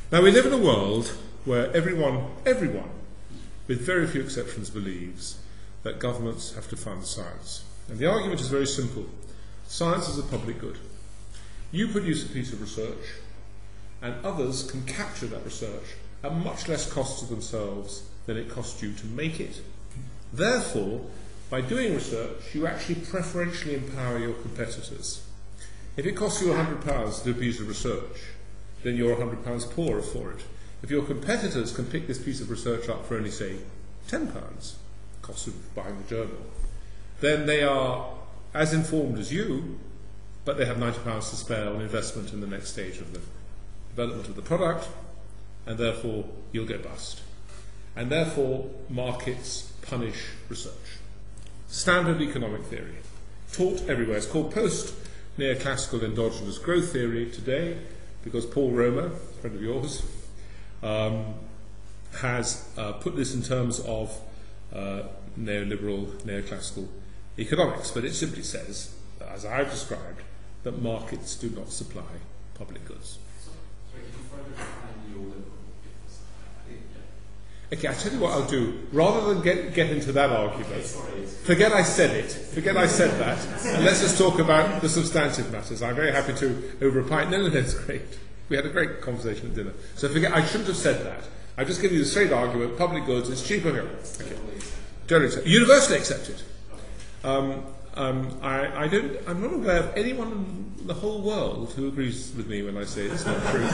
Now, we live in a world where everyone, with very few exceptions, believes that governments have to fund science. And the argument is very simple. Science is a public good. You produce a piece of research, and others can capture that research at much less cost to themselves than it costs you to make it. Therefore, by doing research, you actually preferentially empower your competitors. If it costs you £100 to do a piece of research, then you're £100 poorer for it. If your competitors can pick this piece of research up for only, say, £10, cost of buying the journal, then they are as informed as you, but they have £90 to spare on investment in the next stage of the development of the product, and therefore you'll go bust. And therefore markets punish research. Standard economic theory, taught everywhere. It's called post-neoclassical endogenous growth theory today, because Paul Romer, a friend of yours, has put this in terms of neoliberal, neoclassical economics. But it simply says, as I've described, that markets do not supply public goods. Okay, I tell you what I'll do. Rather than get into that argument, forget I said it. Forget I said that. And let's just talk about the substantive matters. I'm very happy to, over a pint. No, it's great. We had a great conversation at dinner. So forget, I shouldn't have said that. I've just given you the straight argument. Public goods, it's cheaper. Okay. Universally accepted. I'm not aware of anyone in the whole world who agrees with me when I say it's not true.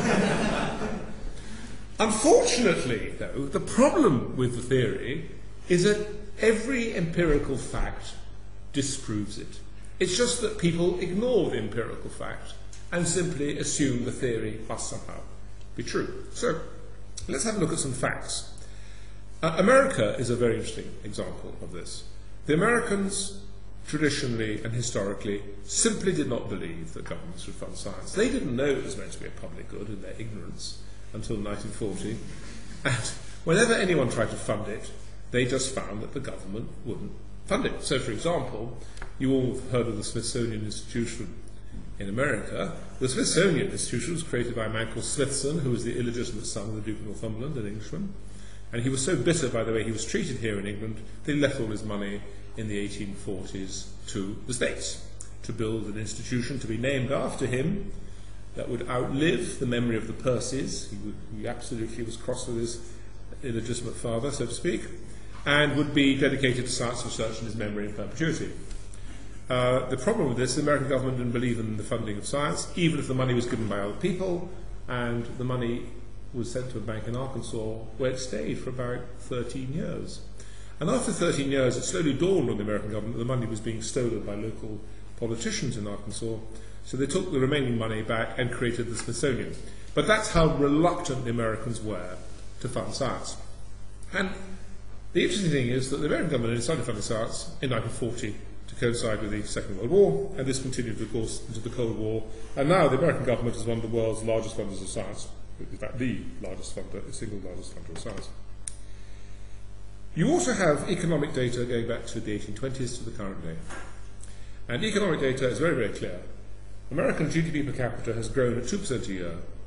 Unfortunately, though, the problem with the theory is that every empirical fact disproves it. It's just that people ignore the empirical fact and simply assume the theory must somehow be true. So, let's have a look at some facts. America is a very interesting example of this. The Americans, traditionally and historically, simply did not believe that governments should fund science. They didn't know it was meant to be a public good in their ignorance until 1940, and whenever anyone tried to fund it, they just found that the government wouldn't fund it. So, for example, you all have heard of the Smithsonian Institution in America. The Smithsonian Institution was created by a man called Smithson, who was the illegitimate son of the Duke of Northumberland, an Englishman, and he was so bitter by the way he was treated here in England that he left all his money in the 1840s to the States to build an institution to be named after him that would outlive the memory of the Percys. He absolutely was cross with his illegitimate father, so to speak, and would be dedicated to science research in his memory in perpetuity. The problem with this, the American government didn't believe in the funding of science, even if the money was given by other people, and the money was sent to a bank in Arkansas, where it stayed for about 13 years. And after 13 years, it slowly dawned on the American government that the money was being stolen by local politicians in Arkansas, so they took the remaining money back and created the Smithsonian. But that's how reluctant the Americans were to fund science. And the interesting thing is that the American government decided to fund science in 1940 to coincide with the Second World War, and this continued, of course, into the Cold War. And now the American government is one of the world's largest funders of science. In fact, the largest funder, the single largest funder of science. You also have economic data going back to the 1820s to the current day. And economic data is very, very clear. American GDP per capita has grown at 2% a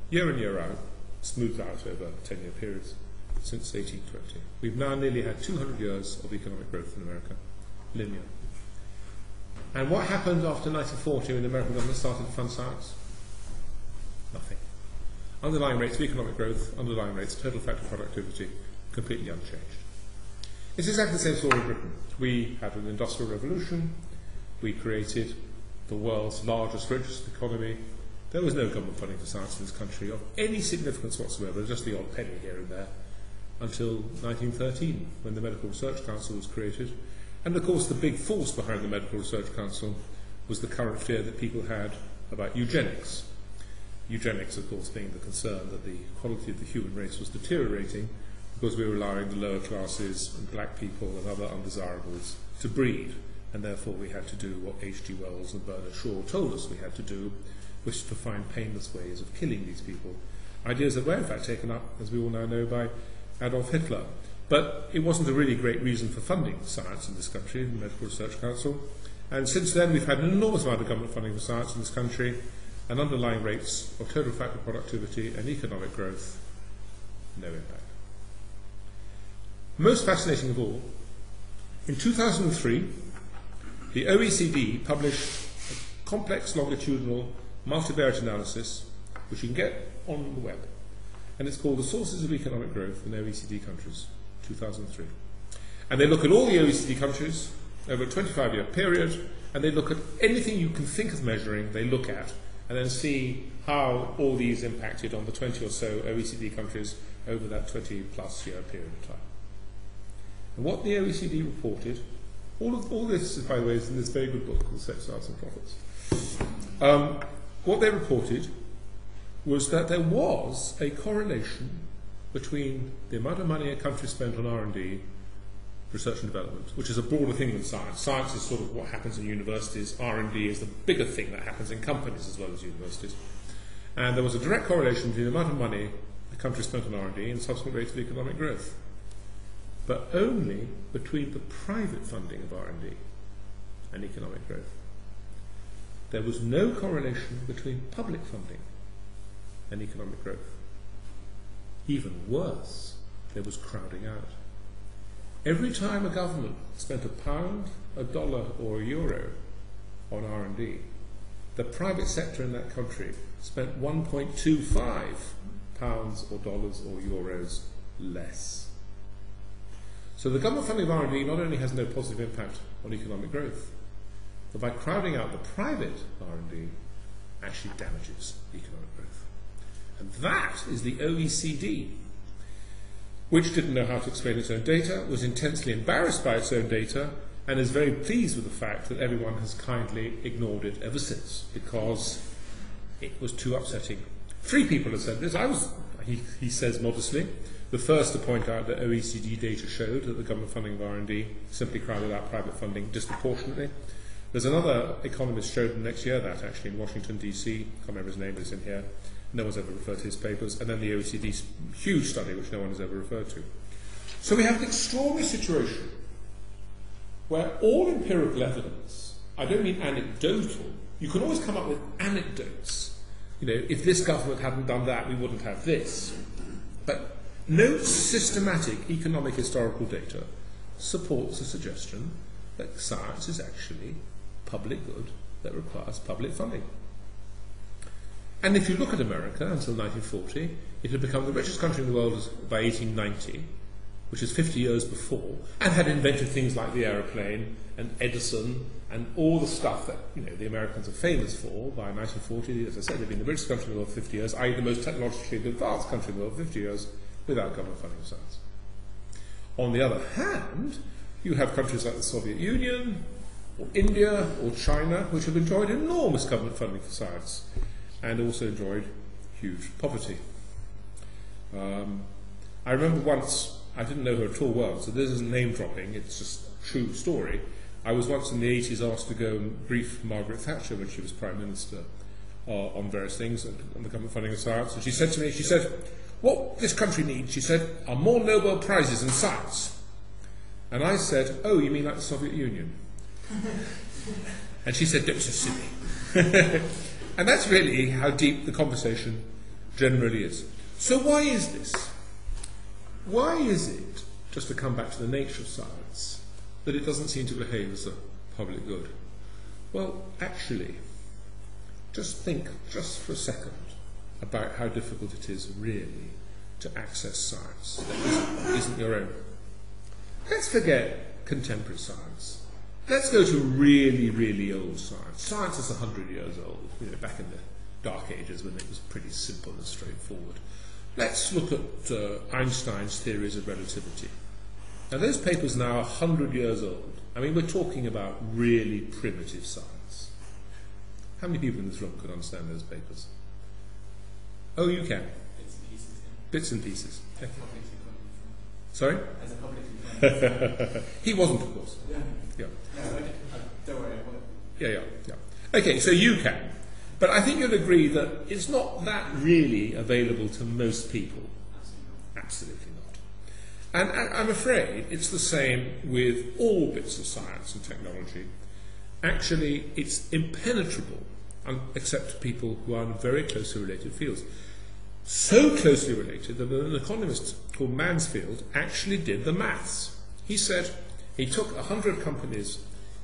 year in, year out, smoothed out over 10-year periods since 1820. We've now nearly had 200 years of economic growth in America, linear. And what happened after 1940 when the American government started to fund science? Nothing. Underlying rates of economic growth, underlying rates of total factor productivity, completely unchanged. It's exactly the same story in Britain. We had an industrial revolution. We created the world's largest, richest economy. There was no government funding for science in this country of any significance whatsoever, just the odd penny here and there, until 1913, when the Medical Research Council was created. And of course the big force behind the Medical Research Council was the current fear that people had about eugenics. Eugenics, of course, being the concern that the quality of the human race was deteriorating because we were allowing the lower classes and black people and other undesirables to breed, and therefore we had to do what H.G. Wells and Bernard Shaw told us we had to do, which is to find painless ways of killing these people. Ideas that were in fact taken up, as we all now know, by Adolf Hitler. But it wasn't a really great reason for funding science in this country, the Medical Research Council. And since then we've had an enormous amount of government funding for science in this country, and underlying rates of total factor productivity and economic growth no impact. Most fascinating of all, in 2003, the OECD published a complex longitudinal multivariate analysis, which you can get on the web, and it's called The Sources of Economic Growth in OECD Countries, 2003. And they look at all the OECD countries over a 25-year period, and they look at anything you can think of measuring, they look at, and then see how all these impacted on the 20 or so OECD countries over that 20-plus year period of time. And what the OECD reported, all this, by the way, is in this very good book called Sex, Arts and Profits. What they reported was that there was a correlation between the amount of money a country spent on R&D, research and development, which is a broader thing than science. Science is sort of what happens in universities. R&D is the bigger thing that happens in companies as well as universities. And there was a direct correlation between the amount of money a country spent on R&D and subsequent rates of economic growth. But only between the private funding of R&D and economic growth. There was no correlation between public funding and economic growth. Even worse, there was crowding out. Every time a government spent £1, $1, or €1 on R&D, the private sector in that country spent 1.25 pounds or dollars or euros less. So the government funding of R&D not only has no positive impact on economic growth, but by crowding out the private R&D, actually damages economic growth. And that is the OECD, which didn't know how to explain its own data, was intensely embarrassed by its own data, and is very pleased with the fact that everyone has kindly ignored it ever since, because it was too upsetting. 3 people have said this. He says modestly, the first to point out that OECD data showed that the government funding of R&D simply crowded out private funding disproportionately. There's another economist showed next year that, actually, in Washington, D.C. I can't remember his name, but it's in here. No one's ever referred to his papers. And then the OECD's huge study, which no one has ever referred to. So we have an extraordinary situation where all empirical evidence, I don't mean anecdotal, you can always come up with anecdotes. You know, if this government hadn't done that, we wouldn't have this. But no systematic economic historical data supports the suggestion that science is actually public good that requires public funding. And if you look at America until 1940, it had become the richest country in the world by 1890, which is 50 years before, and had invented things like the aeroplane and Edison and all the stuff that, you know, the Americans are famous for. By 1940, as I said, they've been the richest country in the world for 50 years, i.e. the most technologically advanced country in the world for 50 years, without government funding of science. On the other hand, you have countries like the Soviet Union, or India, or China, which have enjoyed enormous government funding for science, and also enjoyed huge poverty. I remember once, I didn't know her at all well, so this isn't name dropping, it's just a true story. I was once in the 80s asked to go and brief Margaret Thatcher when she was Prime Minister on various things, on the government funding of science, and she said to me, she said, what this country needs, she said, are more Nobel Prizes in science. And I said, oh, you mean like the Soviet Union? And she said, don't be so silly. And that's really how deep the conversation generally is. So why is this? Why is it, just to come back to the nature of science, that it doesn't seem to behave as a public good? Well, actually, just think, just for a second, about how difficult it is really to access science that isn't your own. Let's forget contemporary science. Let's go to really, really old science. Science is 100 years old, you know, back in the Dark Ages when it was pretty simple and straightforward. Let's look at Einstein's theories of relativity. Now, those papers now are 100 years old. I mean, we're talking about really primitive science. How many people in this room could understand those papers? Oh, you can. Bits and pieces. Yeah. Bits and pieces. Okay. Sorry? As a public He wasn't, of course. Yeah. Yeah. Don't worry. Yeah. Okay, so you can. But I think you'll agree that it's not that really available to most people. Absolutely not. And I'm afraid it's the same with all bits of science and technology. Actually, it's impenetrable, except to people who are in very closely related fields. so closely related that an economist called Mansfield actually did the maths. He said he took 100 companies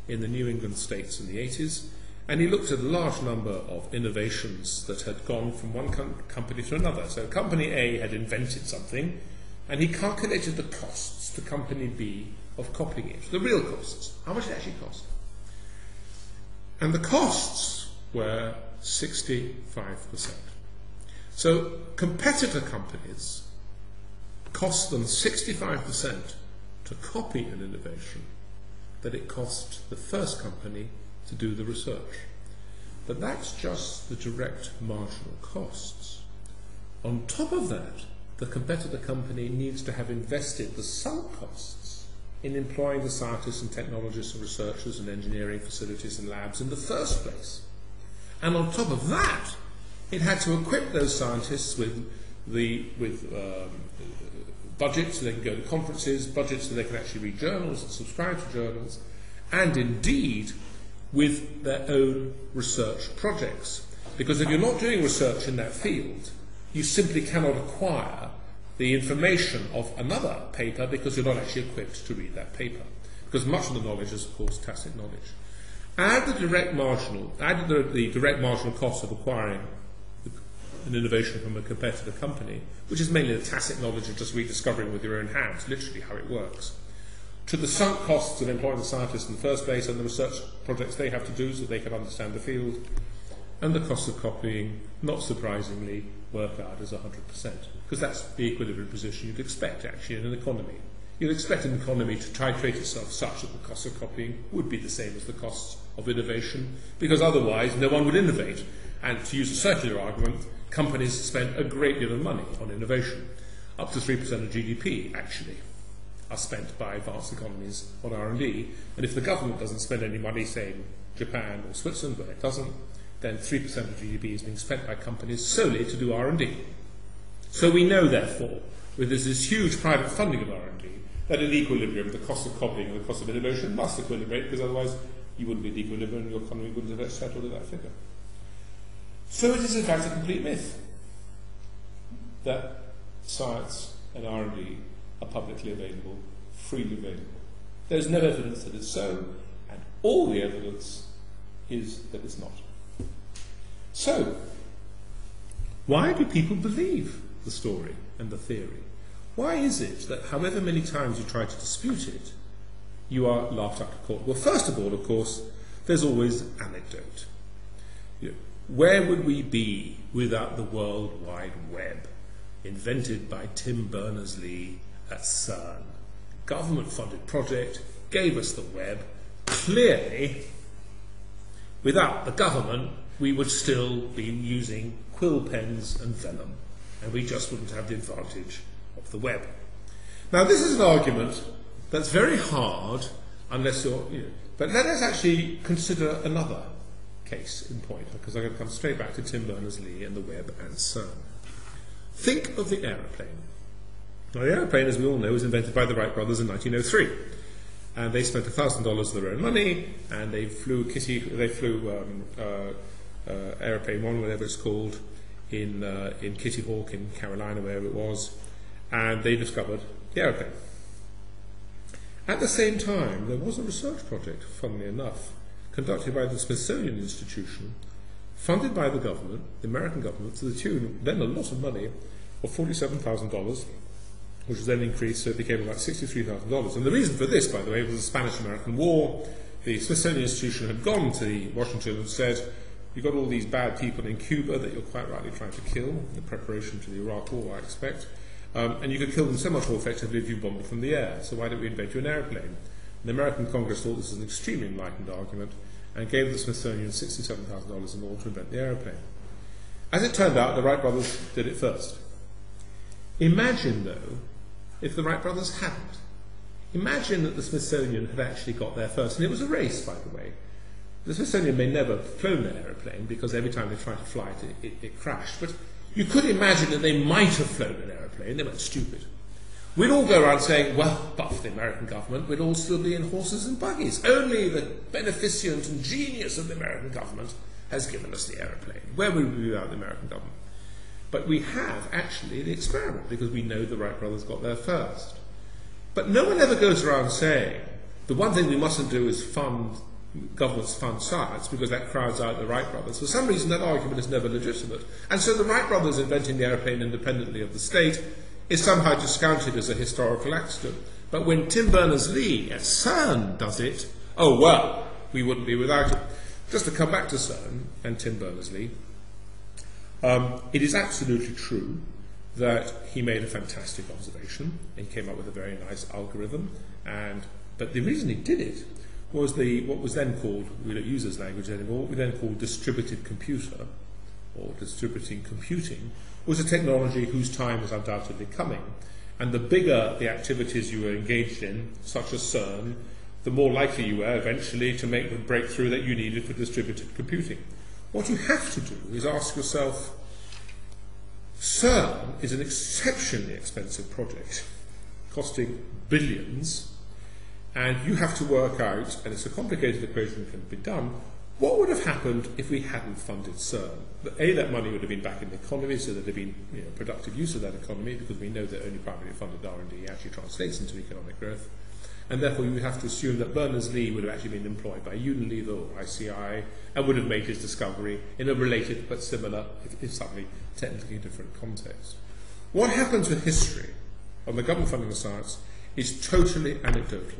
in the New England states in the 80s, and he looked at a large number of innovations that had gone from one company to another. So company A had invented something, and he calculated the costs to company B of copying it, the real costs, how much it actually cost. And the costs were 65%. So competitor companies cost them 65% to copy an innovation that it cost the first company to do the research. But that's just the direct marginal costs. On top of that, the competitor company needs to have invested the sunk costs in employing the scientists and technologists and researchers and engineering facilities and labs in the first place. And on top of that, it had to equip those scientists with budgets so they can go to conferences, budgets so they can actually read journals and subscribe to journals, and indeed with their own research projects. Because if you're not doing research in that field, you simply cannot acquire the information of another paper because you're not actually equipped to read that paper. Because much of the knowledge is, of course, tacit knowledge. Add the direct marginal cost of acquiring an innovation from a competitor company, which is mainly the tacit knowledge of just rediscovering with your own hands, literally how it works, to the sunk costs of employing the scientists in the first place and the research projects they have to do so they can understand the field, and the cost of copying, not surprisingly, work out as 100%, because that's the equilibrium position you'd expect actually in an economy. You'd expect an economy to titrate itself such that the cost of copying would be the same as the costs of innovation, because otherwise no one would innovate. And to use a circular argument, companies spend a great deal of money on innovation. Up to 3% of GDP, actually, are spent by advanced economies on R&D. And if the government doesn't spend any money, say in Japan or Switzerland, where it doesn't, then 3% of GDP is being spent by companies solely to do R&D. So we know, therefore, with this huge private funding of R&D, that in equilibrium, the cost of copying and the cost of innovation must equilibrate, because otherwise you wouldn't be in equilibrium and your economy wouldn't have settled at that figure. So it is in fact a complete myth that science and R&D are publicly available, freely available. There's no evidence that it's so, and all the evidence is that it's not. So, why do people believe the story and the theory? Why is it that however many times you try to dispute it, you are laughed out of court? Well, first of all, of course, there's always anecdote. Where would we be without the World Wide Web, invented by Tim Berners-Lee at CERN? Government-funded project, gave us the web. Clearly, without the government, we would still be using quill pens and vellum, and we just wouldn't have the advantage of the web. Now, this is an argument that's very hard unless you're... but let us actually consider another case in point, because I'm going to come straight back to Tim Berners-Lee and the web and CERN. Think of the aeroplane. Now, the aeroplane, as we all know, was invented by the Wright brothers in 1903, and they spent $1,000 of their own money, and they flew Aeroplane 1, whatever it's called, in Kitty Hawk in Carolina, wherever it was, and they discovered the aeroplane. At the same time, there was a research project, funnily enough, conducted by the Smithsonian Institution, funded by the government, the American government, to the tune, then a lot of money, of $47,000, which was then increased, so it became about $63,000. And the reason for this, by the way, was the Spanish-American War. The Smithsonian Institution had gone to Washington and said, you've got all these bad people in Cuba that you're quite rightly trying to kill, in preparation to the Iraq War, I expect, and you could kill them so much more effectively if you bombed them from the air, so why don't we invent you an airplane? And the American Congress thought this was an extremely enlightened argument, and gave the Smithsonian $67,000 in order to invent the aeroplane. As it turned out, the Wright brothers did it first. Imagine, though, if the Wright brothers hadn't. Imagine that the Smithsonian had actually got there first, and it was a race, by the way. The Smithsonian may never have flown an aeroplane, because every time they tried to fly it, it crashed, but you could imagine that they might have flown an aeroplane. They weren't stupid. We'd all go around saying, well, but for the American government, we'd all still be in horses and buggies. Only the beneficent and genius of the American government has given us the aeroplane. Where would we be without the American government? But we have actually the experiment, because we know the Wright brothers got there first. But no one ever goes around saying, the one thing we mustn't do is governments fund science, because that crowds out the Wright brothers. For some reason, that argument is never legitimate. And so the Wright brothers inventing the aeroplane independently of the state is somehow discounted as a historical accident. But when Tim Berners-Lee at CERN does it, oh well, we wouldn't be without it. Just to come back to CERN and Tim Berners-Lee, it is absolutely true that he made a fantastic observation. He came up with a very nice algorithm, but the reason he did it was what was then called, we don't use this language anymore, what we then called distributed computer, or distributing computing, was a technology whose time was undoubtedly coming. And the bigger the activities you were engaged in, such as CERN, the more likely you were eventually to make the breakthrough that you needed for distributed computing. What you have to do is ask yourself, CERN is an exceptionally expensive project, costing billions, and you have to work out, and it's a complicated equation that can be done, what would have happened if we hadn't funded CERN? That money would have been back in the economy, so there'd have been productive use of that economy, because we know that only privately funded R&D actually translates into economic growth. And therefore you would have to assume that Berners-Lee would have actually been employed by Unilever or ICI and would have made his discovery in a related but similar, if slightly technically different context. What happens with history on the government funding of science is totally anecdotal.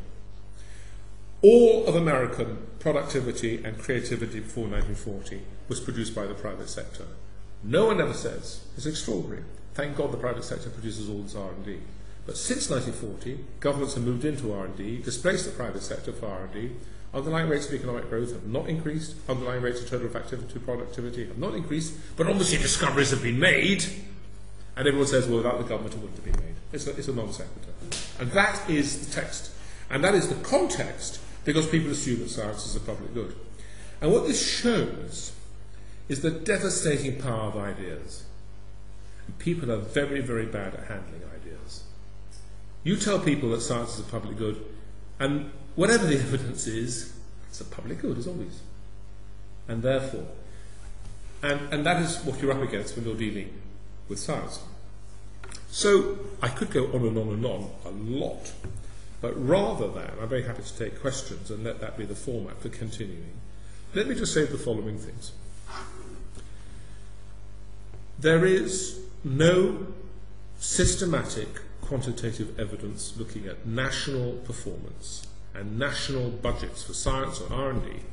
All of American productivity and creativity before 1940 was produced by the private sector. No one ever says, it's extraordinary, thank God the private sector produces all this R&D. But since 1940, governments have moved into R&D, displaced the private sector for R&D. Underlying rates of economic growth have not increased. Underlying rates of total activity productivity have not increased. But obviously discoveries have been made. And everyone says, well, without the government it wouldn't have been made. It's a non sequitur. And that is the text. And that is the context, because people assume that science is a public good. And what this shows is the devastating power of ideas. And people are very, very bad at handling ideas. You tell people that science is a public good, and whatever the evidence is, it's a public good, as always. And therefore, and that is what you're up against when you're dealing with science. So, I could go on and on and on a lot, but rather than, I'm very happy to take questions and let that be the format for continuing, let me just say the following things. There is no systematic quantitative evidence looking at national performance and national budgets for science or R&D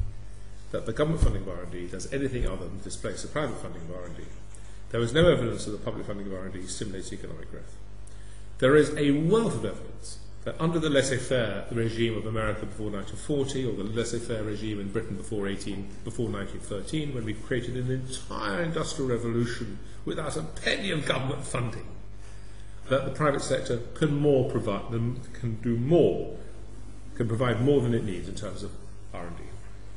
that the government funding of R&D does anything other than displace the private funding of R&D. There is no evidence that the public funding of R&D stimulates economic growth. There is a wealth of evidence that under the laissez-faire regime of America before 1940, or the laissez-faire regime in Britain before 1913, when we created an entire industrial revolution without a penny of government funding, that the private sector can provide more than it needs in terms of R&D.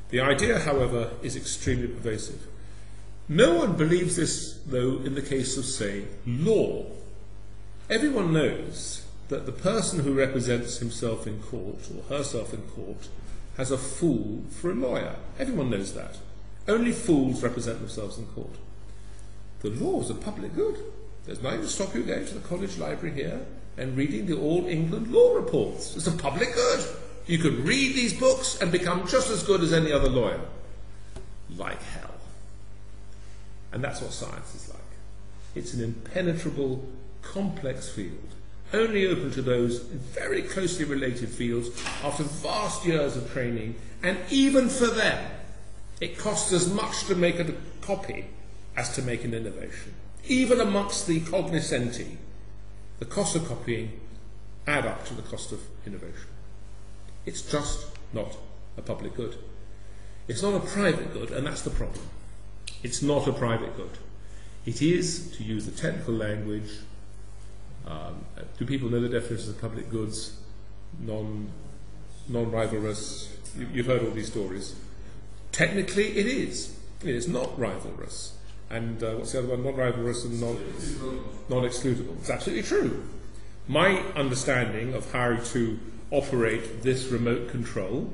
The idea, however, is extremely pervasive. No one believes this, though, in the case of, say, law. Everyone knows that the person who represents himself in court, or herself in court, has a fool for a lawyer. Everyone knows that. Only fools represent themselves in court. The law is a public good. There's nothing to stop you going to the college library here and reading the All England law reports. It's a public good. You can read these books and become just as good as any other lawyer. Like hell. And that's what science is like. It's an impenetrable, complex field, only open to those very closely related fields after vast years of training, and even for them, it costs as much to make a copy as to make an innovation. Even amongst the cognoscenti, the cost of copying add up to the cost of innovation. It's just not a public good. It's not a private good, and that's the problem. It's not a private good. It is, to use the technical language, do people know the definitions of public goods? Non-rivalrous. You've heard all these stories. Technically, it is. It is not rivalrous. And what's the other one? Non-rivalrous and non-excludable. It's absolutely true. My understanding of how to operate this remote control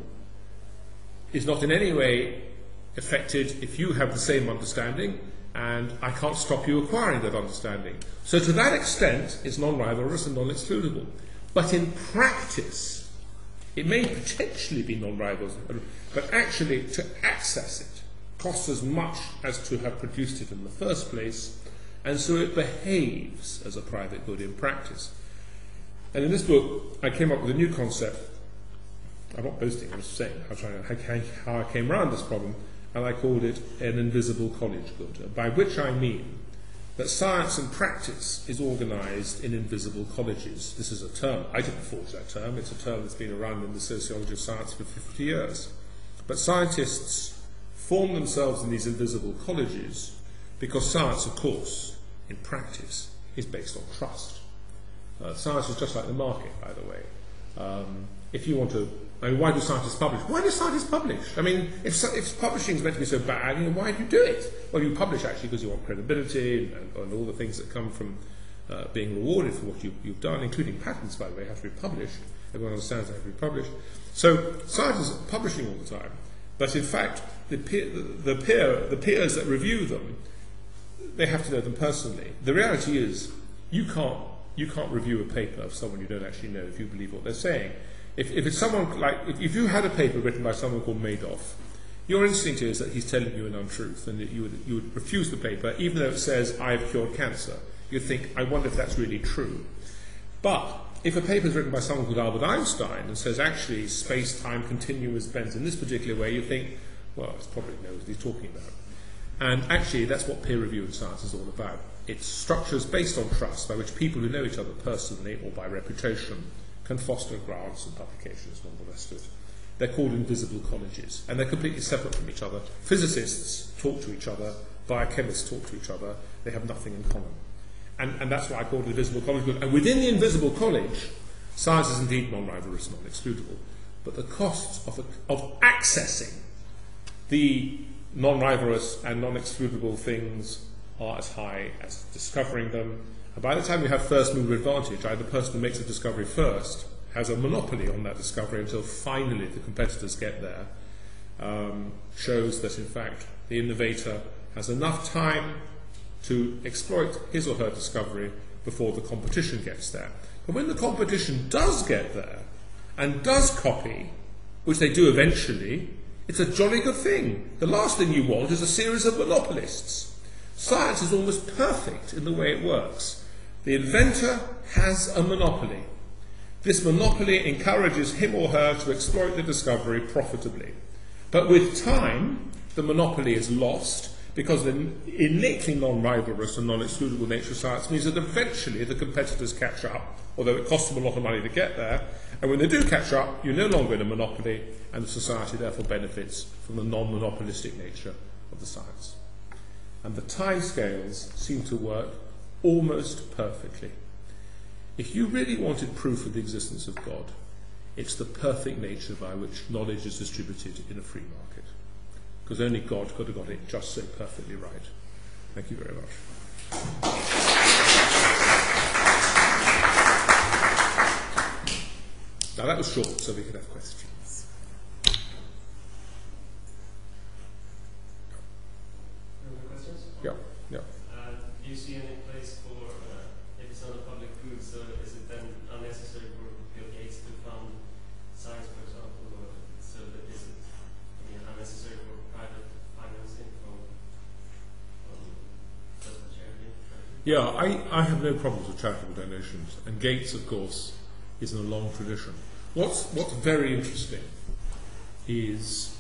is not in any way affected if you have the same understanding, and I can't stop you acquiring that understanding. So to that extent, it's non-rivalrous and non-excludable. But in practice, it may potentially be non-rivalrous, but actually to access it costs as much as to have produced it in the first place, and so it behaves as a private good in practice. And in this book, I came up with a new concept. I'm not boasting, I'm just saying how I came around this problem, and I called it an invisible college good, by which I mean that science and practice is organised in invisible colleges. This is a term. I didn't forge that term. It's a term that's been around in the sociology of science for 50 years. But scientists form themselves in these invisible colleges because science, of course, in practice, is based on trust. Science is just like the market, by the way. If you want to, why do scientists publish? Why do scientists publish? I mean, if publishing is meant to be so bad, why do you do it? Well, you publish actually because you want credibility and all the things that come from being rewarded for what you've done, including patents, by the way, have to be published. Everyone understands they have to be published. So scientists are publishing all the time, but in fact, the peers that review them, they have to know them personally. The reality is, you can't review a paper of someone you don't actually know if you believe what they're saying. If it's someone like, if you had a paper written by someone called Madoff, your instinct is that he's telling you an untruth, and that you would refuse the paper, even though it says, I've cured cancer. You'd think, I wonder if that's really true. But if a paper is written by someone called Albert Einstein and says, actually, space-time continuum is bent in this particular way, you think, well, it's probably knows what he's talking about. And actually, that's what peer review in science is all about. It's structures based on trust by which people who know each other personally or by reputation can foster grants and publications and all the rest of it. They're called invisible colleges, and they're completely separate from each other. Physicists talk to each other, biochemists talk to each other, they have nothing in common. And that's why I call it invisible college. And within the invisible college, science is indeed non-rivalrous, non-excludable. But the costs of accessing the non-rivalrous and non-excludable things are as high as discovering them. And by the time you have first mover advantage, either the person who makes the discovery first has a monopoly on that discovery until finally the competitors get there, shows that in fact the innovator has enough time to exploit his or her discovery before the competition gets there. But when the competition does get there and does copy, which they do eventually, it's a jolly good thing. The last thing you want is a series of monopolists. Science is almost perfect in the way it works. The inventor has a monopoly. This monopoly encourages him or her to exploit the discovery profitably. But with time, the monopoly is lost because the innately non-rivalrous and non-excludable nature of science means that eventually the competitors catch up, although it costs them a lot of money to get there. And when they do catch up, you're no longer in a monopoly, and the society therefore benefits from the non-monopolistic nature of the science. And the time scales seem to work almost perfectly. If you really wanted proof of the existence of God, it's the perfect nature by which knowledge is distributed in a free market. Because only God could have got it just so perfectly right. Thank you very much. Now that was short, so we could have questions. Any questions? Yeah. Do you see any place for, if it's not a public good, so is it then unnecessary for Bill Gates to fund science, for example, or so that is it unnecessary for private financing from just a charity? Yeah, I have no problems with charitable donations, and Gates, of course, is in a long tradition. What's very interesting is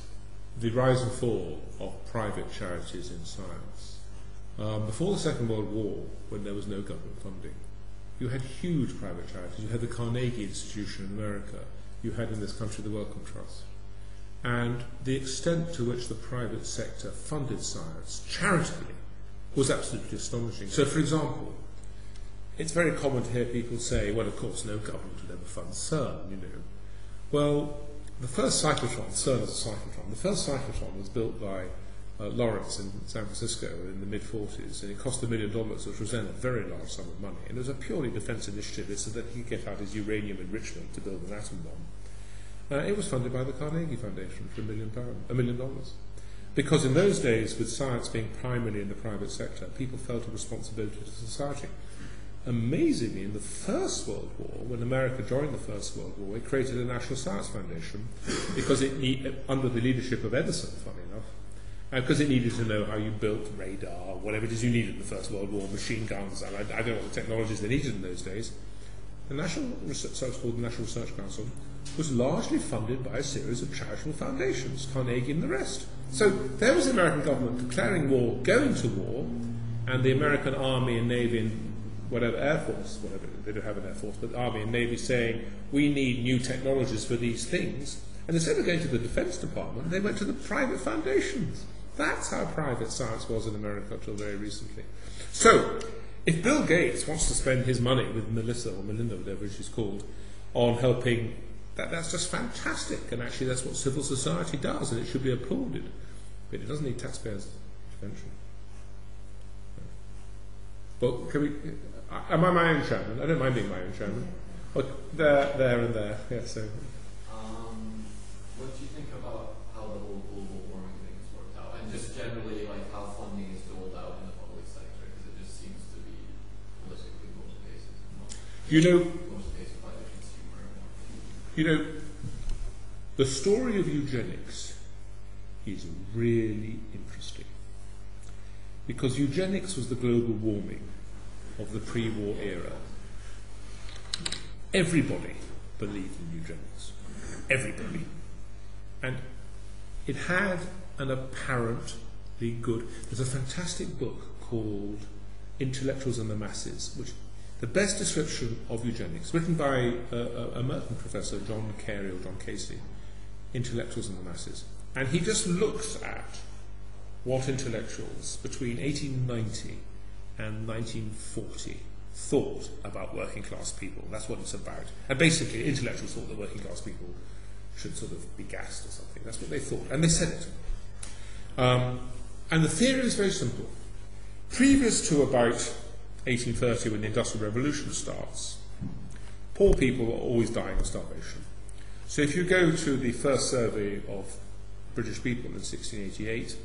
the rise and fall of private charities in science. Before the Second World War, when there was no government funding, you had huge private charities. You had the Carnegie Institution in America. You had in this country the Wellcome Trust. And the extent to which the private sector funded science charitably was absolutely astonishing. So, for example, it's very common to hear people say, well, of course, no government would ever fund CERN, Well, the first cyclotron, CERN is a cyclotron, the first cyclotron was built by Lawrence in San Francisco in the mid-40s, and it cost $1 million, which was then a very large sum of money. And it was a purely defence initiative so that he could get out his uranium enrichment to build an atom bomb. It was funded by the Carnegie Foundation for $1 million. Because in those days, with science being primarily in the private sector, people felt a responsibility to society. Amazingly, in the First World War, when America joined the First World War, it created a National Science Foundation because under the leadership of Edison, funny enough, because it needed to know how you built radar, whatever it is you needed in the First World War, machine guns, and I don't know what the technologies they needed in those days. The National Research, so it's called the National Research Council, was largely funded by a series of charitable foundations, Carnegie and the rest. So there was the American government declaring war, going to war, and the American Army and Navy and whatever Air Force, whatever, they don't have an Air Force, but the Army and Navy saying, we need new technologies for these things. And instead of going to the Defense Department, they went to the private foundations. That's how private science was in America until very recently. So, if Bill Gates wants to spend his money with Melissa or Melinda, whatever she's called, on helping, that's just fantastic. And actually that's what civil society does, and it should be applauded. But it doesn't need taxpayers' intervention. But can we... Am I my own chairman? I don't mind being my own chairman. Oh, there and there. Yeah, so... what do you think about how the whole global warming thing has worked out? And just generally, like, how funding is doled out in the public sector? Because it just seems to be politically most cases. Most cases by the consumer. You know, the story of eugenics is really interesting. Because eugenics was the global warming of the pre-war era. Everybody believed in eugenics. Everybody. And it had an apparently good... There's a fantastic book called Intellectuals and the Masses, which the best description of eugenics, written by a Merton professor, John Carey or John Casey, Intellectuals and the Masses. And he just looks at what intellectuals between 1890 and 1940 thought about working class people. That's what it's about. And basically, intellectuals thought that working class people should sort of be gassed or something. That's what they thought. And they said it. And the theory is very simple. Previous to about 1830, when the Industrial Revolution starts, poor people are always dying of starvation. So if you go to the first survey of British people in 1688,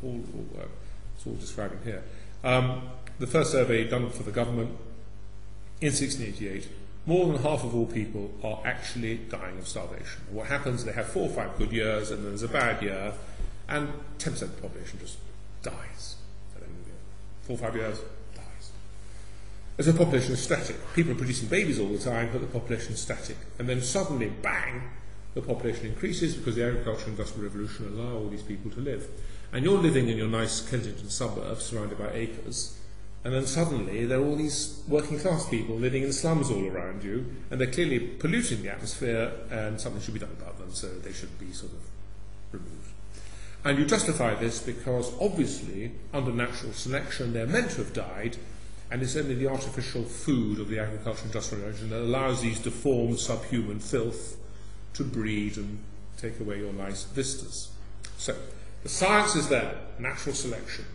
it's all describing here, the first survey done for the government in 1688, more than half of all people are actually dying of starvation. What happens, they have 4 or 5 good years, and then there's a bad year, and 10% of the population just dies at the end of the year. 4 or 5 years, dies. As the population is static. People are producing babies all the time, but the population is static. And then suddenly, bang, the population increases because the agricultural and industrial revolution allow all these people to live. And you're living in your nice Kensington suburb surrounded by acres, and then suddenly there are all these working class people living in slums all around you, and they're clearly polluting the atmosphere, and something should be done about them, so they should be sort of removed. And you justify this because obviously under natural selection they're meant to have died, and it's only the artificial food of the agricultural industrial revolution that allows these deformed subhuman filth to breed and take away your nice vistas. So the science is there, natural selection.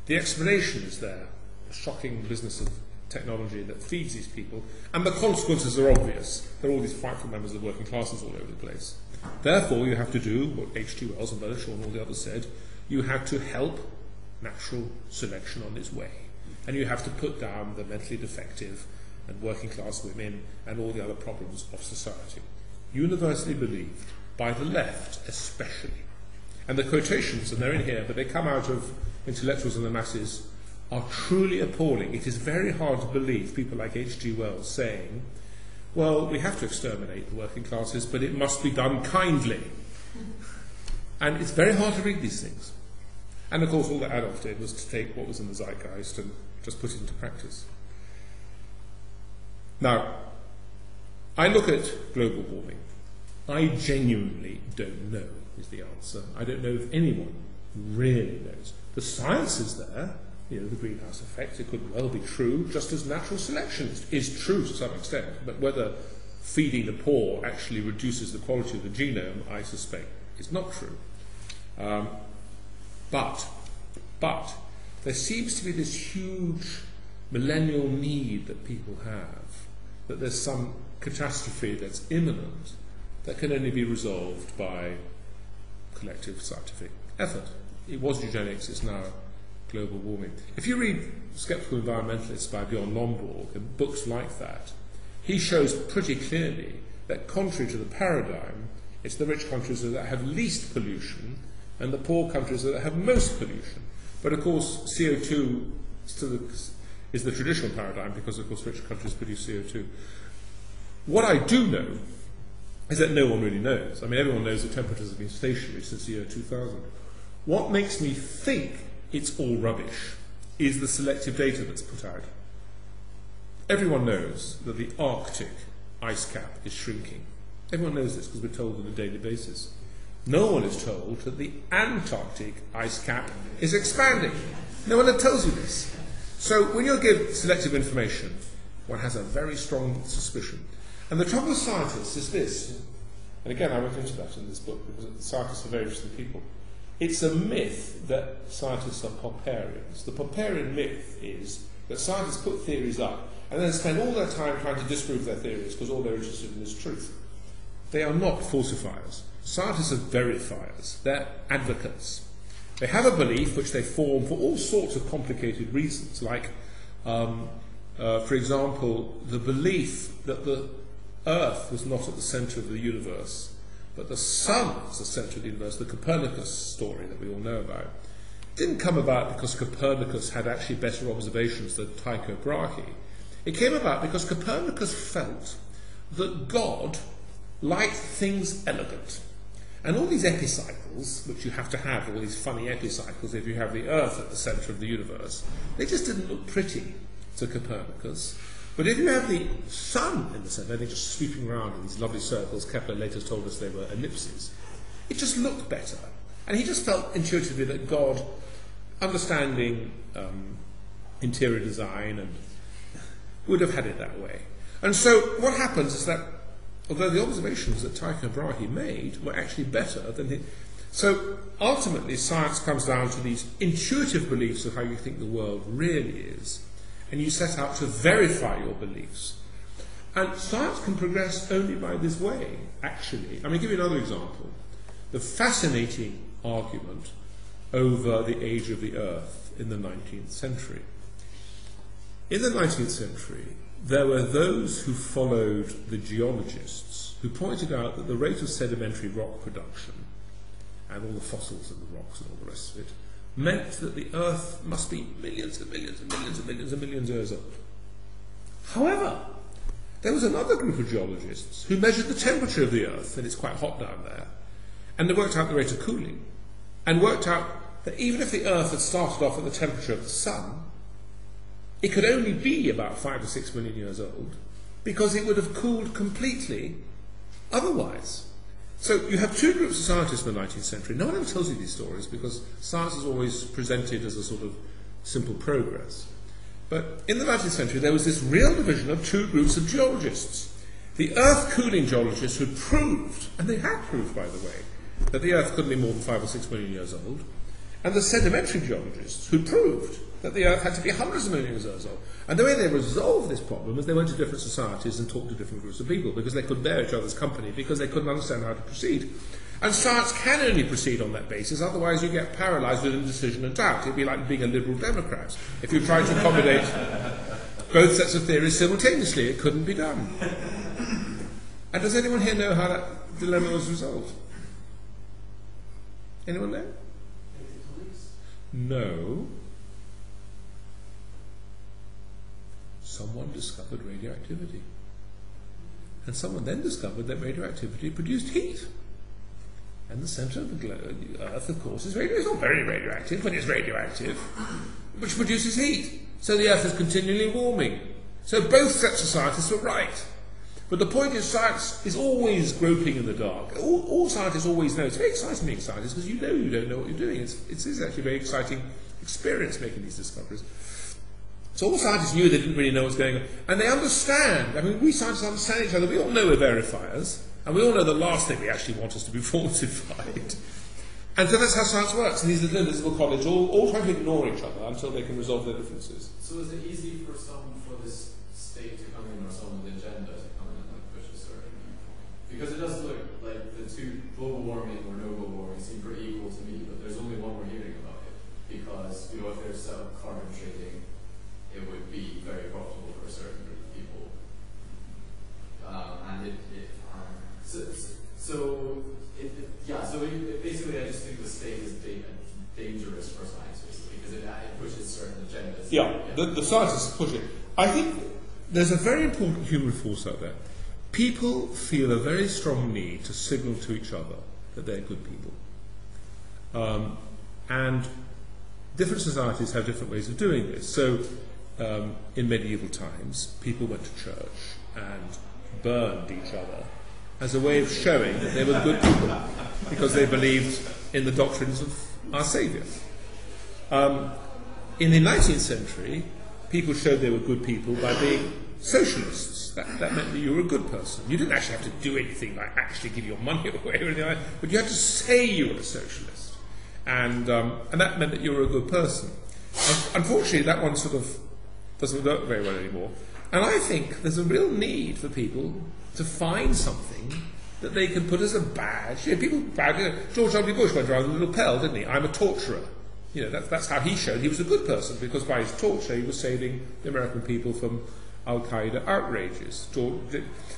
The explanation is there, the shocking business of technology that feeds these people, and the consequences are obvious. There are all these frightful members of the working classes all over the place. Therefore, you have to do what H.G. Wells and Bernard Shaw and all the others said. You have to help natural selection on its way. And you have to put down the mentally defective and working class women and all the other problems of society. Universally believed, by the left especially. And the quotations, and they're in here, but they come out of Intellectuals and the Masses, are truly appalling. It is very hard to believe people like H.G. Wells saying, well, we have to exterminate the working classes, but it must be done kindly. And it's very hard to read these things. And of course, all that Adolf did was to take what was in the zeitgeist and just put it into practice. Now, I look at global warming. I genuinely don't know, is the answer. I don't know if anyone really knows. The science is there, the greenhouse effect. It could well be true, just as natural selection is true to some extent. But whether feeding the poor actually reduces the quality of the genome, I suspect is not true. But there seems to be this huge millennial need that people have, that there's some catastrophe that's imminent that can only be resolved by collective scientific effort. It was eugenics, it's now global warming. If you read Skeptical Environmentalists by Bjorn Lomborg and books like that, he shows pretty clearly that contrary to the paradigm, it's the rich countries that have least pollution and the poor countries that have most pollution. But of course, CO2 still is the traditional paradigm because, of course, rich countries produce CO2. What I do know is that no one really knows. I mean, everyone knows that temperatures have been stationary since the year 2000. What makes me think it's all rubbish is the selective data that's put out. Everyone knows that the Arctic ice cap is shrinking. Everyone knows this because we're told on a daily basis. No one is told that the Antarctic ice cap is expanding. No one tells you this. So when you give selective information, one has a very strong suspicion. And the trouble with scientists is this, and again I went into that in this book because scientists are very interesting people. It's a myth that scientists are Popperians. The Popperian myth is that scientists put theories up and then spend all their time trying to disprove their theories because all they're interested in is truth. They are not falsifiers. Scientists are verifiers. They're advocates. They have a belief which they form for all sorts of complicated reasons, like, for example, the belief that the Earth was not at the centre of the universe, but the Sun was the centre of the universe, the Copernicus story that we all know about, didn't come about because Copernicus had actually better observations than Tycho Brahe. It came about because Copernicus felt that God liked things elegant. And all these epicycles, which you have to have, all these funny epicycles, if you have the Earth at the centre of the universe, they just didn't look pretty to Copernicus. But if you have the Sun in the centre, they're just sweeping around in these lovely circles, Kepler later told us they were ellipses, it just looked better. And he just felt intuitively that God, understanding interior design, and would have had it that way. And so what happens is that although the observations that Tycho Brahe made were actually better than he... So ultimately science comes down to these intuitive beliefs of how you think the world really is, and you set out to verify your beliefs. And science can progress only by this way, actually. I mean, I'll give you another example. The fascinating argument over the age of the Earth in the 19th century. In the 19th century, there were those who followed the geologists who pointed out that the rate of sedimentary rock production and all the fossils in the rocks and all the rest of it meant that the Earth must be millions and millions and millions and millions and millions of years old. However, there was another group of geologists who measured the temperature of the Earth, and it's quite hot down there, and they worked out the rate of cooling, and worked out that even if the Earth had started off at the temperature of the Sun, it could only be about 5 or 6 million years old, because it would have cooled completely otherwise. So you have two groups of scientists in the 19th century. No one ever tells you these stories because science is always presented as a sort of simple progress. But in the 19th century there was this real division of two groups of geologists. The Earth cooling geologists who proved, and they had proved by the way, that the Earth couldn't be more than 5 or 6 million years old, and the sedimentary geologists who proved that the Earth had to be hundreds of millions of years old. And the way they resolved this problem was they went to different societies and talked to different groups of people because they couldn't bear each other's company, because they couldn't understand how to proceed. And science can only proceed on that basis, otherwise you get paralysed with indecision and doubt. It'd be like being a liberal Democrat. If you tried to accommodate both sets of theories simultaneously, it couldn't be done. And does anyone here know how that dilemma was resolved? Anyone know? No. Someone discovered radioactivity. And someone then discovered that radioactivity produced heat. And the centre of the Earth, of course, is radioactive. It's not very radioactive, but it's radioactive, which produces heat. So the Earth is continually warming. So both sets of scientists were right. But the point is, science is always groping in the dark. All scientists always know. It's very exciting being a scientist because you don't know what you're doing. It is actually a very exciting experience making these discoveries. So all scientists knew they didn't really know what's going on. And they understand. I mean, we scientists understand each other. We all know we're verifiers. And we all know the last thing we actually want is to be falsified. And so that's how science works. And these little invisible colleagues all try to ignore each other until they can resolve their differences. So is it easy for this state to come in, or some with agenda to come in and like push a certain viewpoint? Because it does look like the two, global warming or no global warming, seem pretty equal to me, but there's only the scientists push it. I think there's a very important human force out there. People feel a very strong need to signal to each other that they're good people. And different societies have different ways of doing this. So in medieval times, people went to church and burned each other as a way of showing that they were good people, because they believed in the doctrines of our Saviour. In the 19th century, people showed they were good people by being socialists. That meant that you were a good person. You didn't actually have to do anything like actually give your money away or anything like that, but you had to say you were a socialist. And that meant that you were a good person. Unfortunately, that one sort of doesn't work very well anymore. And I think there's a real need for people to find something that they can put as a badge. You know, people, George W. Bush went around with a lapel, didn't he? I'm a torturer. You know, that's how he showed he was a good person, because by his torture he was saving the American people from Al-Qaeda outrages.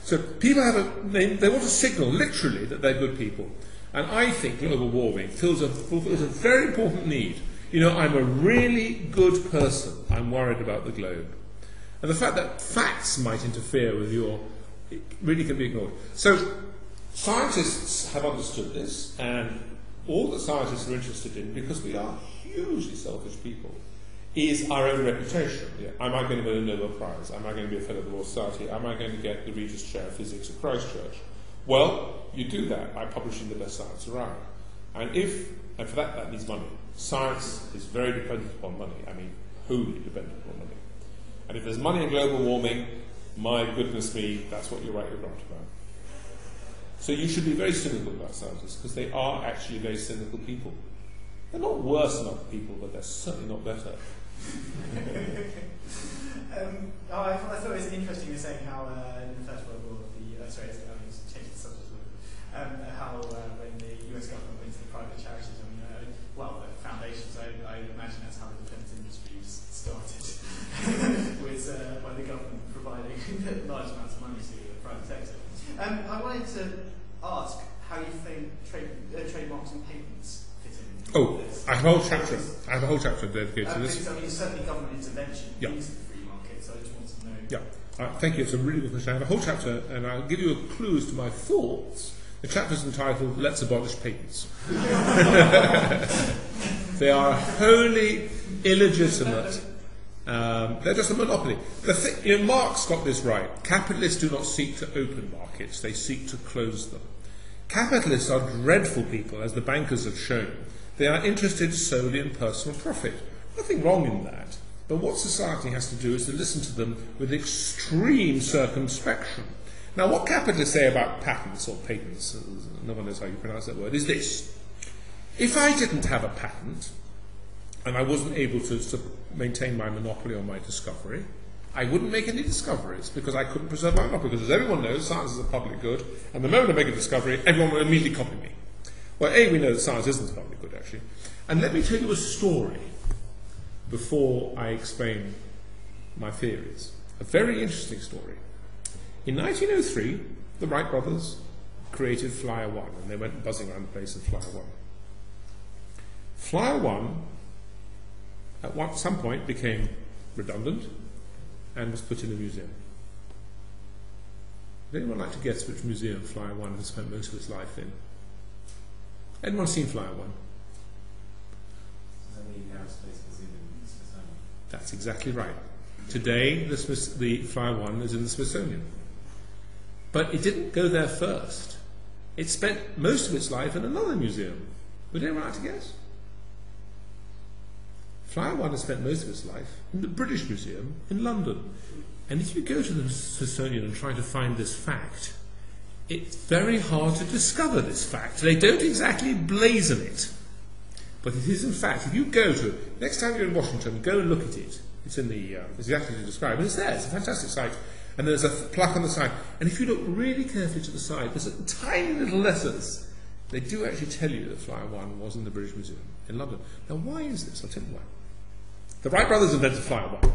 So people have they want to signal literally that they're good people. And I think global warming fulfills a very important need. You know, I'm a really good person. I'm worried about the globe. And the fact that facts might interfere with it really can be ignored. So scientists have understood this, and all that scientists are interested in, because we are hugely selfish people, is our own reputation. Yeah. Am I going to win a Nobel Prize? Am I going to be a fellow of the Royal Society? Am I going to get the Regis Chair of Physics at Christchurch? Well, you do that by publishing the best science around. And for that needs money. Science is very dependent upon money. I mean, wholly dependent upon money. And if there's money in global warming, my goodness me, that's what you write your grant about. So you should be very cynical about scientists, because they are actually very cynical people. They're not worse than other people, but they're certainly not better. I thought it was interesting you were saying how in the First World War, changing the subject a little bit, how when the US government went to the private charities, the foundations, I imagine that's how the defence industry started, with by the government providing large amounts of money to the private sector. I wanted to ask how you think trademarks and patents fit in. I have a whole chapter. Dedicated to this. I mean, certainly government intervention into the free market, so I just want to know. Yeah, thank you. It's a really good question. I have a whole chapter, and I'll give you a clue as to my thoughts. The chapter is entitled "Let's Abolish Patents." They are wholly illegitimate. They're just a monopoly. Marx got this right. Capitalists do not seek to open markets; they seek to close them. Capitalists are dreadful people, as the bankers have shown. They are interested solely in personal profit. Nothing wrong in that. But what society has to do is to listen to them with extreme circumspection. Now, what capitalists say about patents or patents, no one knows how you pronounce that word, is this. If I didn't have a patent, and I wasn't able to maintain my monopoly on my discovery, I wouldn't make any discoveries, because I couldn't preserve my monopoly. Because as everyone knows, science is a public good, and the moment I make a discovery, everyone will immediately copy me. Well, we know that science isn't a public good, actually. And let me tell you a story before I explain my theories. A very interesting story. In 1903, the Wright brothers created Flyer 1, and they went buzzing around the place of Flyer 1. Flyer 1, at some point, became redundant and was put in a museum. Would anyone like to guess which museum Flyer 1 has spent most of its life in? Anyone seen Flyer 1? That's exactly right. Today, the Flyer 1 is in the Smithsonian. But it didn't go there first. It spent most of its life in another museum. Would anyone like to guess? Flyer 1 has spent most of its life in the British Museum in London. And if you go to the Smithsonian and try to find this fact, it's very hard to discover this fact. They don't exactly blazon it. But it is, in fact, if you go to it, next time you're in Washington, go and look at it. It's in the, it's exactly to describe, and it's there, it's a fantastic site. And there's a plaque on the side. And if you look really carefully to the side, there's tiny little letters. They do actually tell you that Flyer 1 was in the British Museum in London. Now, why is this? I'll tell you why. The Wright brothers invented Flyer 1.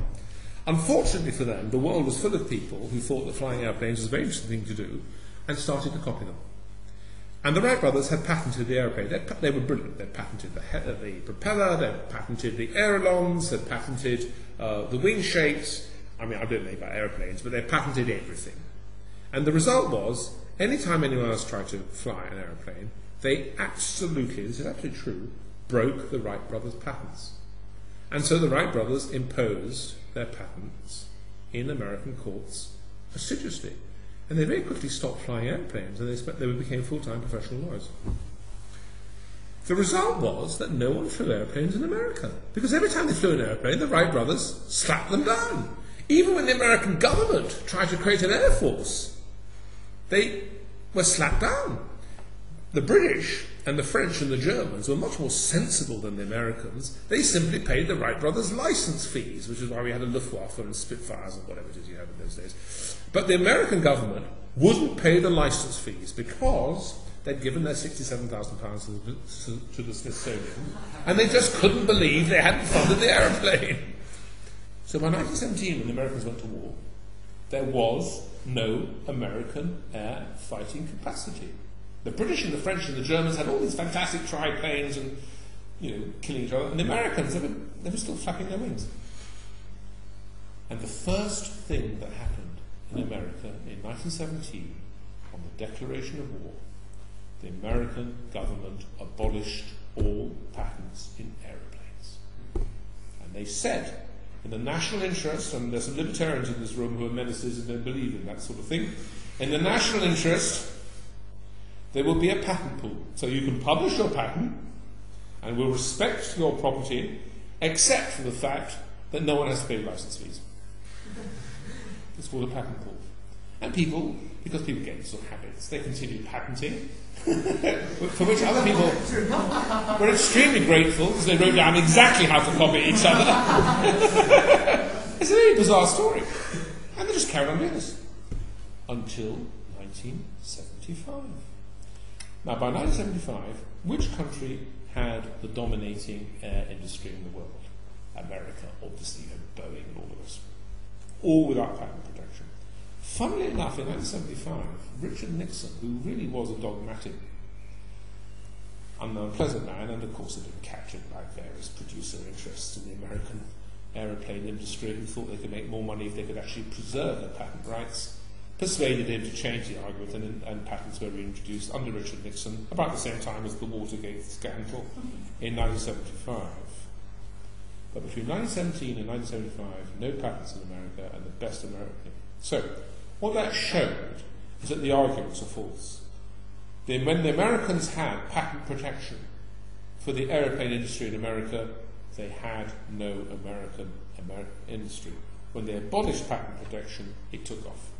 Unfortunately for them, the world was full of people who thought that flying airplanes was a very interesting thing to do and started to copy them. And the Wright brothers had patented the aeroplane. They were brilliant. They patented the propeller, they patented the ailerons, they patented the wing shapes. I mean, I don't know about aeroplanes, but they patented everything. And the result was, anytime anyone else tried to fly an aeroplane, they absolutely, this is absolutely true, broke the Wright brothers' patents. And so the Wright brothers imposed their patents in American courts assiduously. And they very quickly stopped flying airplanes, and they became full-time professional lawyers. The result was that no one flew airplanes in America, because every time they flew an airplane, the Wright brothers slapped them down. Even when the American government tried to create an air force, they were slapped down. The British and the French and the Germans were much more sensible than the Americans. They simply paid the Wright brothers license fees, which is why we had a Luftwaffe and Spitfires and whatever it is you had in those days. But the American government wouldn't pay the license fees because they'd given their £67,000 to the Smithsonian, and they just couldn't believe they hadn't funded the aeroplane. So by 1917, when the Americans went to war, there was no American air fighting capacity. The British and the French and the Germans had all these fantastic triplanes and, killing each other. And the Americans, they were still flapping their wings. And the first thing that happened in America in 1917, on the declaration of war, the American government abolished all patents in aeroplanes. And they said, in the national interest, and there's some libertarians in this room who are menaces and don't believe in that sort of thing, in the national interest, there will be a patent pool. So you can publish your patent, and we'll respect your property, except for the fact that no one has to pay license fees. It's called a patent pool. And people, because people get into sort of habits, they continue patenting, for which other people were extremely grateful, because they wrote down exactly how to copy each other. It's a very bizarre story. And they just carried on doing this. Until 1975. Now, by 1975, which country had the dominating air industry in the world? America, obviously, and Boeing and all of us. All without patent protection. Funnily enough, in 1975, Richard Nixon, who really was a dogmatic, unpleasant man, and of course had been captured by various producer interests in the American aeroplane industry who thought they could make more money if they could actually preserve their patent rights, persuaded him to change the argument, and patents were reintroduced under Richard Nixon about the same time as the Watergate scandal in 1975. But between 1917 and 1975, no patents in America, and the best American. So, what that showed is that the arguments are false. When the Americans had patent protection for the aeroplane industry in America, they had no American industry. When they abolished patent protection, it took off.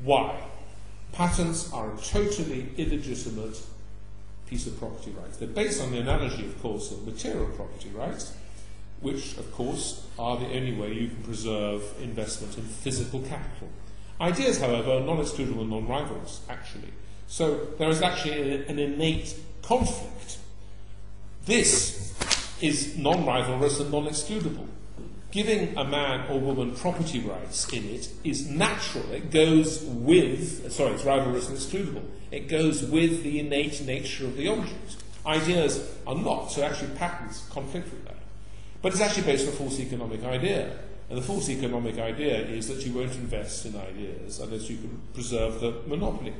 Why? Patents are a totally illegitimate piece of property rights. They're based on the analogy, of course, of material property rights, which, of course, are the only way you can preserve investment in physical capital. Ideas, however, are non-excludable and non-rivalrous, actually. So there is actually an innate conflict. This is non-rivalrous and non-excludable. Giving a man or woman property rights in it is natural. It goes with, it's rivalrous and excludable. It goes with the innate nature of the object. Ideas are not, so actually patents conflict with that. But it's actually based on a false economic idea. And the false economic idea is that you won't invest in ideas unless you can preserve the monopoly.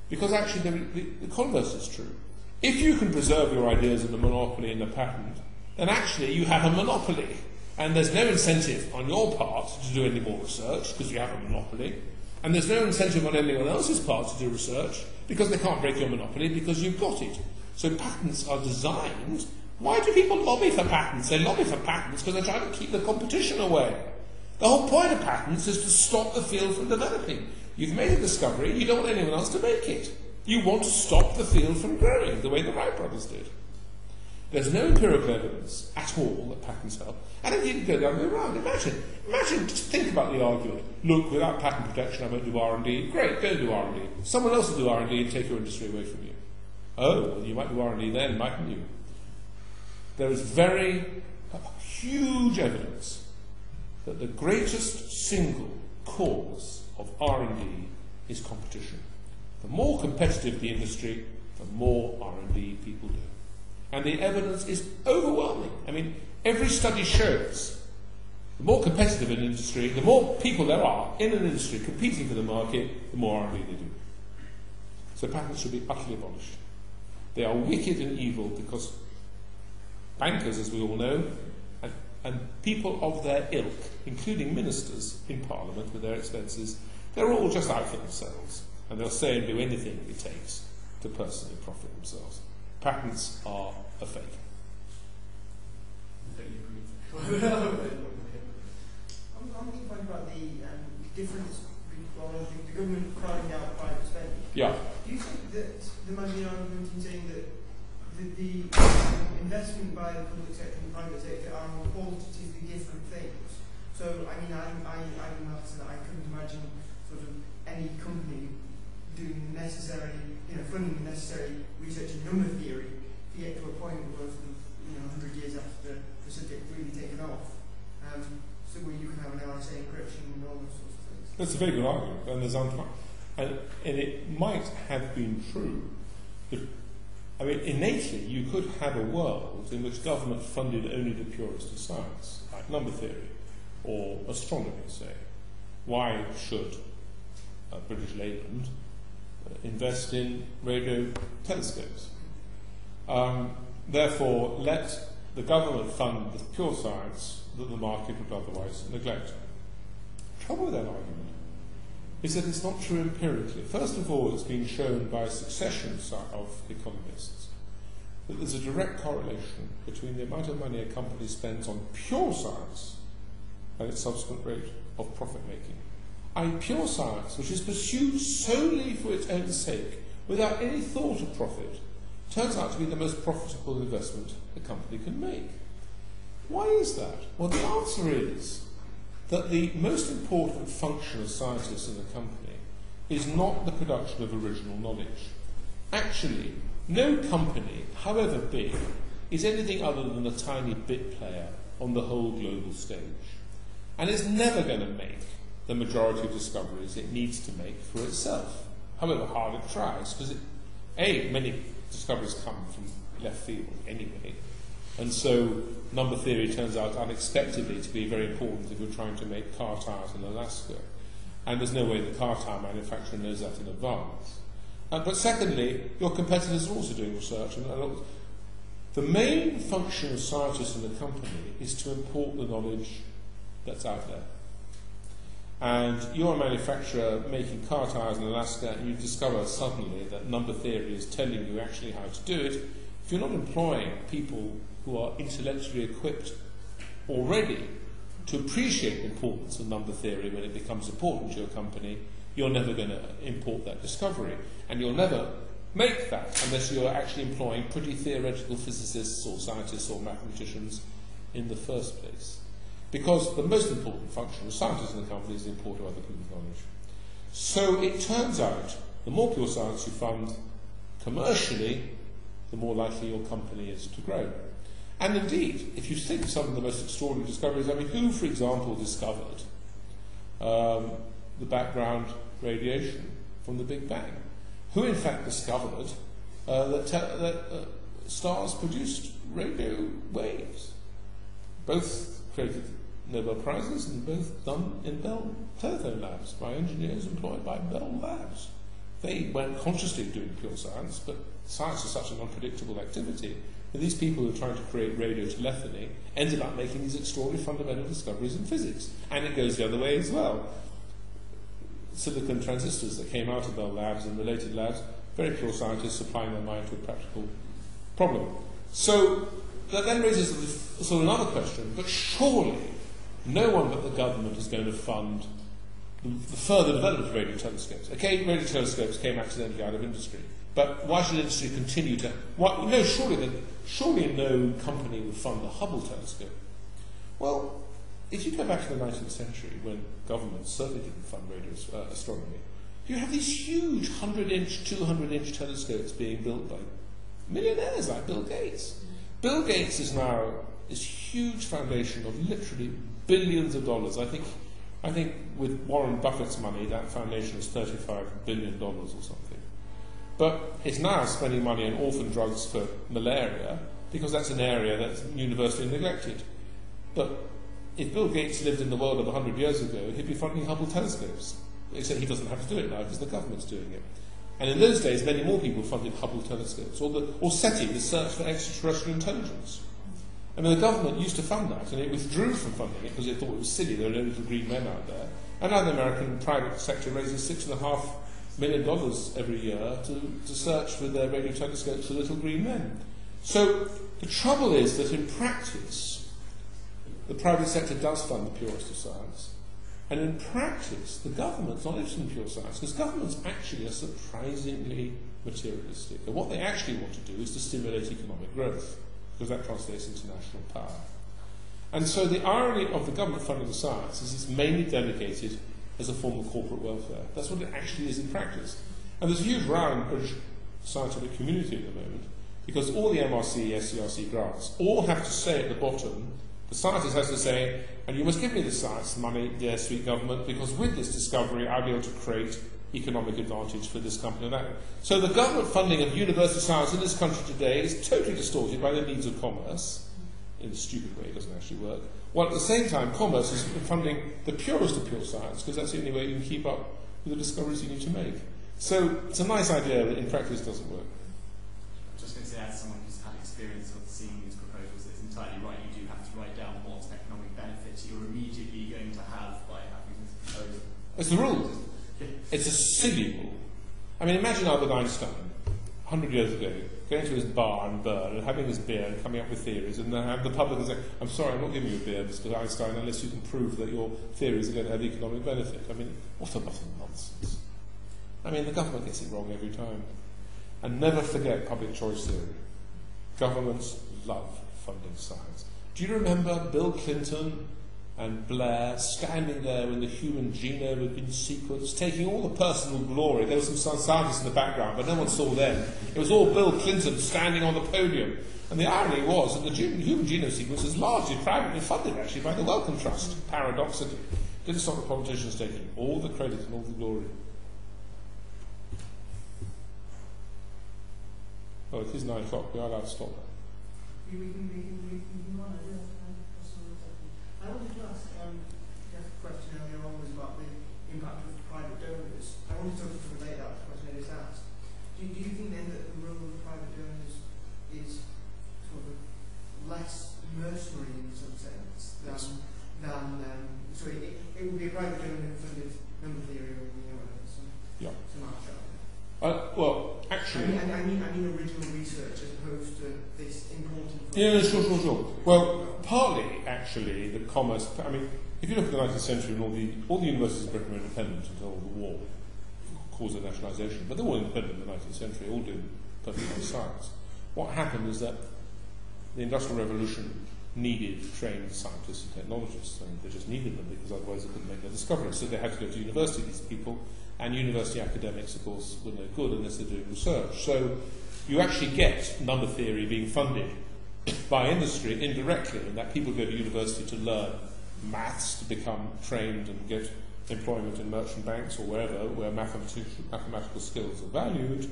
Because actually the converse is true. If you can preserve your ideas in the monopoly in the patent, then actually you have a monopoly. And there's no incentive on your part to do any more research because you have a monopoly. And there's no incentive on anyone else's part to do research because they can't break your monopoly because you've got it. So patents are designed. Why do people lobby for patents? They lobby for patents because they're trying to keep the competition away. The whole point of patents is to stop the field from developing. You've made a discovery, you don't want anyone else to make it. You want to stop the field from growing, the way the Wright brothers did. There's no empirical evidence at all that patents help. And if you can go the other way around, imagine, just think about the argument. Look, without patent protection I won't do R&D. Great, go do R&D. Someone else will do R&D and take your industry away from you. Oh, well, you might do R&D then, mightn't you? There is very huge evidence that the greatest single cause of R&D is competition. The more competitive the industry, the more R&D people do. And the evidence is overwhelming. I mean, every study shows the more competitive an industry, the more people there are in an industry competing for the market, the more R&D they do. So patents should be utterly abolished. They are wicked and evil because bankers, as we all know, and people of their ilk, including ministers in Parliament with their expenses, they're all just out for themselves, and they'll say and do anything it takes to personally profit themselves. Patents are a fake. I'm thinking about the difference between the government crowding out private spending. Yeah. Do you think that there might be an argument in saying that the investment by the public sector and private sector are qualitatively different things? So, I mean, I couldn't imagine sort of any company doing the necessary, funding the necessary research in number theory to get to a point where, 100 years after the subject really taken off, so where you can have an RSA encryption and all those sorts of things. That's a very good argument, and it might have been true. But, I mean, innately, you could have a world in which government funded only the purest of science, like number theory or astronomy, say. Why should British Leyland invest in radio telescopes? Therefore, let the government fund the pure science that the market would otherwise neglect. The trouble with that argument is that it's not true empirically. First of all, it's been shown by a succession of economists that there's a direct correlation between the amount of money a company spends on pure science and its subsequent rate of profit making. Pure science, which is pursued solely for its own sake, without any thought of profit, turns out to be the most profitable investment a company can make. Why is that? Well, the answer is that the most important function of scientists in a company is not the production of original knowledge. Actually, no company, however big, is anything other than a tiny bit player on the whole global stage. And it's never going to make the majority of discoveries it needs to make for itself, however hard it tries, because many discoveries come from left field anyway, and so number theory turns out unexpectedly to be very important if you're trying to make car tires in Alaska, and there's no way the car tire manufacturer knows that in advance. But secondly, your competitors are also doing research, and the main function of scientists in a company is to import the knowledge that's out there. And you're a manufacturer making car tires in Alaska, and you discover suddenly that number theory is telling you actually how to do it. If you're not employing people who are intellectually equipped already to appreciate the importance of number theory when it becomes important to your company, you're never going to import that discovery. And you'll never make that unless you're actually employing pretty theoretical physicists or scientists or mathematicians in the first place. Because the most important function of scientists in the company is the import of other people's knowledge. So it turns out, the more pure science you fund commercially, the more likely your company is to grow. And indeed, if you think of some of the most extraordinary discoveries, I mean, who, for example, discovered the background radiation from the Big Bang? Who, in fact, discovered that stars produced radio waves? Both created Nobel Prizes, and both done in Bell Telephone Labs by engineers employed by Bell Labs. They weren't consciously doing pure science, but science is such an unpredictable activity that these people who are trying to create radio telephony ended up making these extraordinary fundamental discoveries in physics. And it goes the other way as well. Silicon transistors that came out of Bell Labs and related labs, very pure scientists applying their mind to a practical problem. So that then raises sort of another question, but surely no one but the government is going to fund the further development of radio telescopes. Okay, radio telescopes came accidentally out of industry, but why should industry continue to... surely no company would fund the Hubble telescope. Well, if you go back to the 19th century, when governments certainly didn't fund radio astronomy, you have these huge 100-inch, 200-inch telescopes being built by millionaires like Bill Gates. Bill Gates is now this huge foundation of literally billions of dollars. I think with Warren Buffett's money, that foundation is $35 billion or something. but it's now spending money on orphan drugs for malaria because that's an area that's universally neglected. But if Bill Gates lived in the world of 100 years ago, he'd be funding Hubble telescopes. Except he doesn't have to do it now because the government's doing it. And in those days, many more people funded Hubble telescopes, or SETI, the Search for Extraterrestrial Intelligence. I mean, the government used to fund that, and it withdrew from funding it because it thought it was silly. There were no little green men out there. And now the American private sector raises $6.5 million every year to search with their radio telescopes for little green men. So the trouble is that in practice, the private sector does fund the purest of science. And in practice, the government's not interested in pure science, because governments actually are surprisingly materialistic. And what they actually want to do is to stimulate economic growth, because that translates into national power. And so the irony of the government funding of science is it's mainly dedicated as a form of corporate welfare. That's what it actually is in practice. And there's a huge row in the British scientific community at the moment, because all the MRC, SCRC grants all have to say at the bottom, the scientist has to say, and you must give me the science money, dear sweet government, because with this discovery I'll be able to create economic advantage for this company and that. So the government funding of university science in this country today is totally distorted by the needs of commerce, in a stupid way, it doesn't actually work, while at the same time commerce is funding the purest of pure science, because that's the only way you can keep up with the discoveries you need to make. So it's a nice idea, but in practice it doesn't work. I'm just going to say, as someone who's had experience of seeing these proposals, it's entirely right. You do have to write down what economic benefits you're immediately going to have by having this proposal. It's the rule. It's a silly rule. I mean, imagine Albert Einstein, 100 years ago, going to his bar in Bern and having his beer and coming up with theories, and then the public will say, I'm sorry, I'm not giving you a beer, Mr. Einstein, unless you can prove that your theories are going to have economic benefit. I mean, what a lot of nonsense. I mean, the government gets it wrong every time. And never forget public choice theory. Governments love funding science. Do you remember Bill Clinton and Blair standing there when the human genome had been sequenced, taking all the personal glory? There were some scientists in the background, but no one saw them. It was all Bill Clinton standing on the podium. And the irony was that the human genome sequence is largely privately funded, actually, by the Wellcome Trust, paradoxically. Didn't stop the politicians taking all the credit and all the glory. Oh, it is 9 o'clock. We are allowed to stop that. We can run it, I wanted to ask, the question earlier on was about the impact of private donors. I wanted to relate that to the question I just asked. Do you think then that the role of the private donors is sort of less mercenary in some sense than so it would be a private donor who funded number theory or some art. Well, actually... I mean original research as opposed to this important... Yeah, sure. Well, partly, actually, the commerce... I mean, if you look at the 19th century, and all the universities of Britain were independent until the war caused their nationalisation, but they were all independent in the 19th century, all doing perfectly good science. What happened is that the Industrial Revolution needed trained scientists and technologists. I mean, they just needed them because otherwise they couldn't make their discoveries. So they had to go to university, these people, and university academics, of course, were no good unless they're doing research. So you actually get number theory being funded by industry indirectly, in that people go to university to learn maths, to become trained and get employment in merchant banks or wherever, where mathematical skills are valued,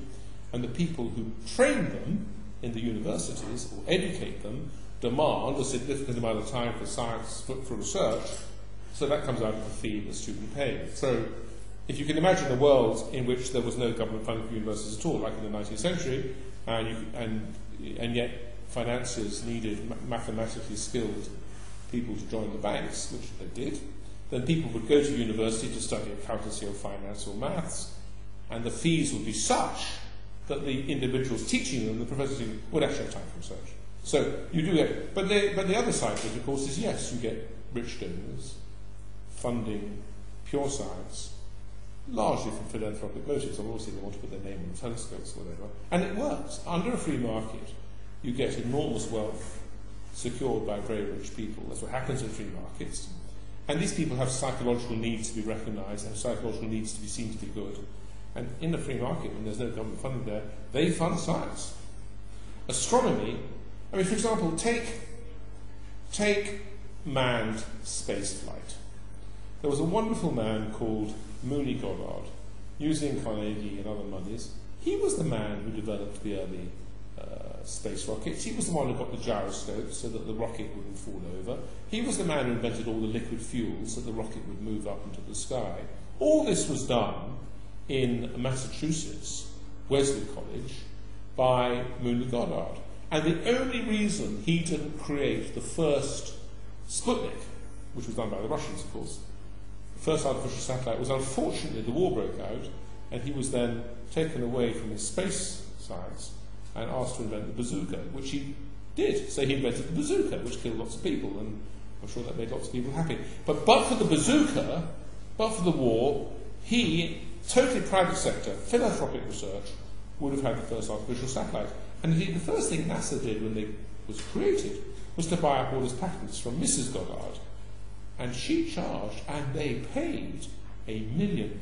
and the people who train them in the universities or educate them demand a significant amount of time for science, for research, so that comes out of the fee the student pays. So if you can imagine a world in which there was no government funding for universities at all, like in the 19th century, and yet financiers needed mathematically skilled people to join the banks, which they did, then people would go to university to study accountancy or finance or maths, and the fees would be such that the individuals teaching them, the professors, would actually have time for research. So you do get, but the other side of it, of course, is yes, you get rich donors funding pure science, largely from philanthropic motives. Obviously, they want to put their name on the telescopes or whatever, and it works. Under a free market, you get enormous wealth secured by very rich people. That's what happens in free markets. And these people have psychological needs to be recognised, have psychological needs to be seen to be good. And in the free market, when there's no government funding there, they fund science. Astronomy, I mean, for example, take manned space flight. There was a wonderful man called Mooney Goddard, using Carnegie and other monies, He was the man who developed the early space rockets. He was the one who got the gyroscope so that the rocket wouldn't fall over. He was the man who invented all the liquid fuels so the rocket would move up into the sky. All this was done in Massachusetts, Wesley College, by Mooney Goddard. And the only reason he didn't create the first Sputnik, which was done by the Russians, of course, the first artificial satellite, was unfortunately the war broke out, and he was then taken away from his space science and asked to invent the bazooka, which he did. So he invented the bazooka, which killed lots of people, and I'm sure that made lots of people happy. But for the bazooka, but for the war, he, totally private sector, philanthropic research, would have had the first artificial satellite. And indeed, the first thing NASA did when it was created was to buy up all his patents from Mrs. Goddard. And she charged, and they paid, $1 million.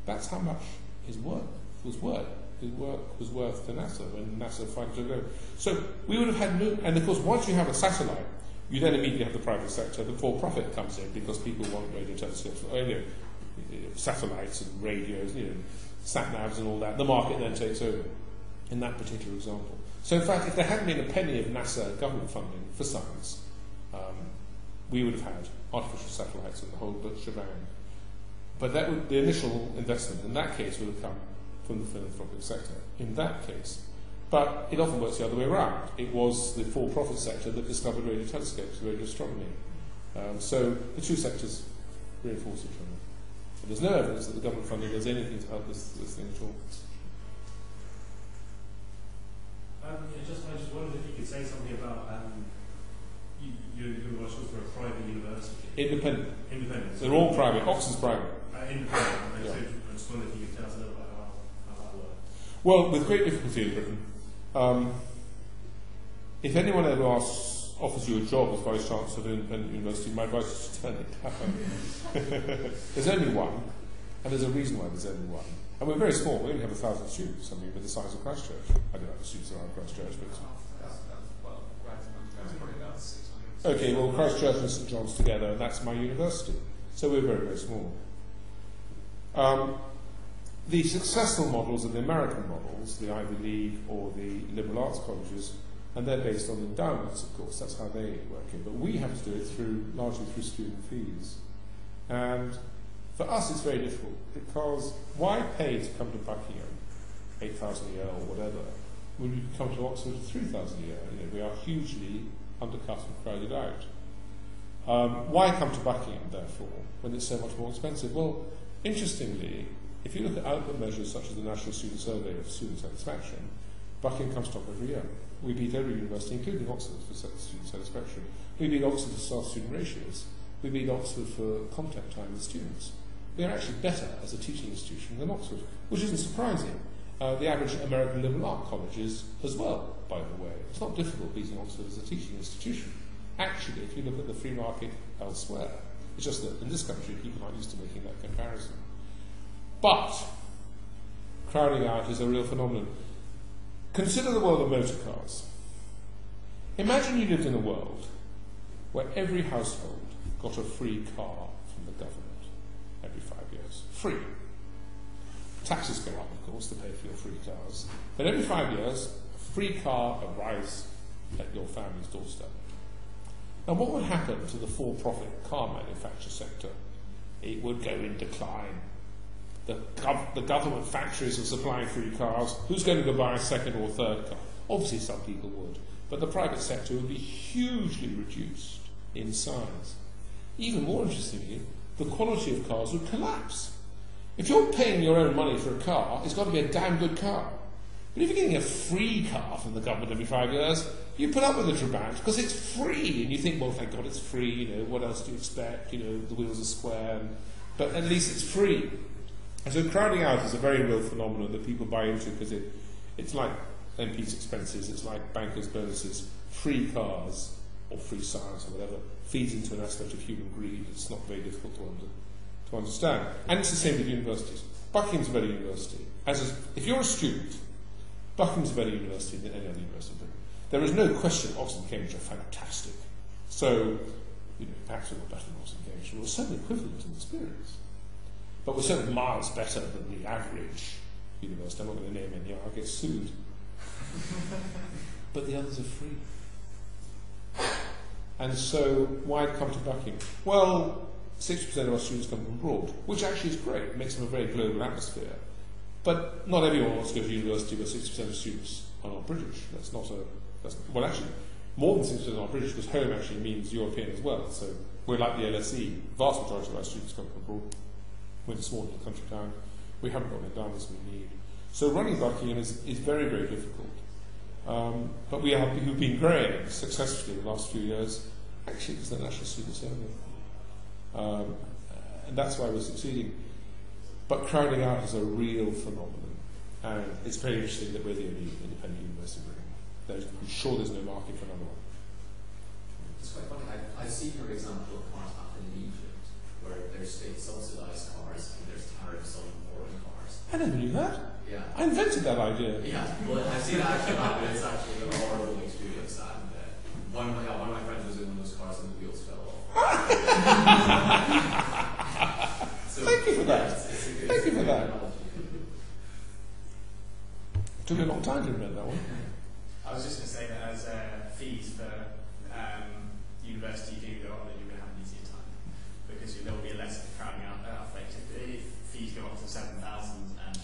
That's how much his work was worth. His work was worth to NASA when NASA finally took over. So we would have had no, and of course once you have a satellite, you then immediately have the private sector, the for-profit comes in because people want radio telescopes, satellites and radios, sat-navs and all that. The market then takes over in that particular example. So in fact, if there hadn't been a penny of NASA government funding for science, we would have had artificial satellites and the whole shebang. But the initial investment in that case would have come from the philanthropic sector, in that case. But it often works the other way around. It was the for-profit sector that discovered radio telescopes, radio astronomy. So the two sectors reinforce each other. But there's no evidence that the government funding does anything to help this thing at all. I just wondered if you could say something about your Russians were a private university. Independent. Independent. They're all private. Oxford's private. Independent. Yeah. So I just wondered if you could tell us a little about how that works. Well, with great difficulty in Britain. If anyone ever offers you a job as Vice Chancellor of an independent university, my advice is to turn it down. There's only one, and there's a reason why there's only one. And we're very small. We only have 1,000 students, something with the size of Christchurch. I don't know the students around Christchurch, but... Okay, well, Christchurch and St John's together, and that's my university. So we're very, very small. The successful models are the American models, the Ivy League or the liberal arts colleges, and they're based on endowments, of course. That's how they work in. But we have to do it largely through student fees. And for us, it's very difficult, because why pay to come to Buckingham, 8,000 a year or whatever, when you can come to Oxford for 3,000 a year? We are hugely undercut and crowded out. Why come to Buckingham, therefore, when it's so much more expensive? Well, interestingly, if you look at output measures such as the National Student Survey of Student Satisfaction, Buckingham comes top every year. We beat every university, including Oxford, for student satisfaction. We beat Oxford for staff-student ratios. We beat Oxford for contact time with students. We are actually better as a teaching institution than Oxford, which isn't surprising. The average American liberal art college is as well, by the way. It's not difficult beating Oxford as a teaching institution. Actually, if you look at the free market elsewhere, it's just that in this country people aren't used to making that comparison. But crowding out is a real phenomenon. Consider the world of motor cars. Imagine you lived in a world where every household got a free car from the government every 5 years. Free. Taxes go up, of course, to pay for your free cars. But every 5 years, a free car arrives at your family's doorstep. Now, what would happen to the for-profit car manufacture sector? It would go in decline. The government factories are supplying free cars. Who's going to go buy a second or third car? Obviously, some people would. But the private sector would be hugely reduced in size. Even more interestingly, the quality of cars would collapse. If you're paying your own money for a car, it's got to be a damn good car. But if you're getting a free car from the government every 5 years, you put up with the Trabant because it's free, and you think, well, thank God it's free. What else do you expect? The wheels are square, but at least it's free. And so crowding out is a very real phenomenon that people buy into because it's like MPs' expenses, it's like bankers' bonuses. Free cars or free science or whatever feeds into an aspect of human greed. It's not very difficult to understand. And it's the same with universities. Buckingham's a better university. If you're a student, Buckingham's a better university than any other university in Britain. There is no question Oxford and Cambridge are fantastic. So, perhaps we're better than Oxford and Cambridge. We're certainly equivalent in experience. But we're certainly miles better than the average university, I'm not going to name any, I'll get sued. But the others are free. And so, why come to Buckingham? Well, 60% of our students come from abroad, which actually is great, it makes them a very global atmosphere. But not everyone wants to go to university where 60% of students are not British. Well, actually, more than 60% are not British, because home actually means European as well. So we're like the LSE. Vast majority of our students come from abroad. We're in a small little country town. We haven't got the endowments we need. So running Buckingham is very, very difficult. But we've been growing successfully in the last few years, actually because the National Student Survey. And that's why we're succeeding. But crowding out is a real phenomenon. And it's very interesting that we're the only independent university running. I'm sure there's no market for another one. It's quite funny. I've seen your example of cars happen in Egypt, where there's state-subsidised cars and there's tariffs on foreign cars. I never knew that. Yeah. I invented that idea. Yeah, well, I've seen it actually happen. It's actually a horrible experience. And one of my friends was in one of those cars and the wheels fell off. Thank you for that. Thank you for that. It took me a long time to invent that one. I was just going to say that as fees for university do go up, then you're going to have an easier time, because there will be less of a crowding out effect. If fees go up to 7,000 and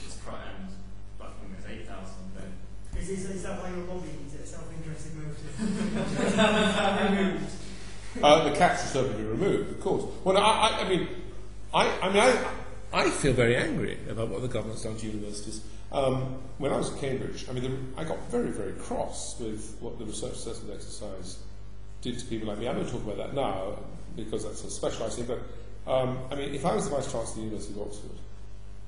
Buckingham is 8,000, then Is that why you're lobbying? Is it a self-interested motive? The caps will certainly be removed, of course. Well, I feel very angry about what the government's done to universities. When I was at Cambridge, I got very, very cross with what the research assessment exercise did to people like me. I don't talk about that now because that's a specialised thing, but if I was the Vice Chancellor of the University of Oxford,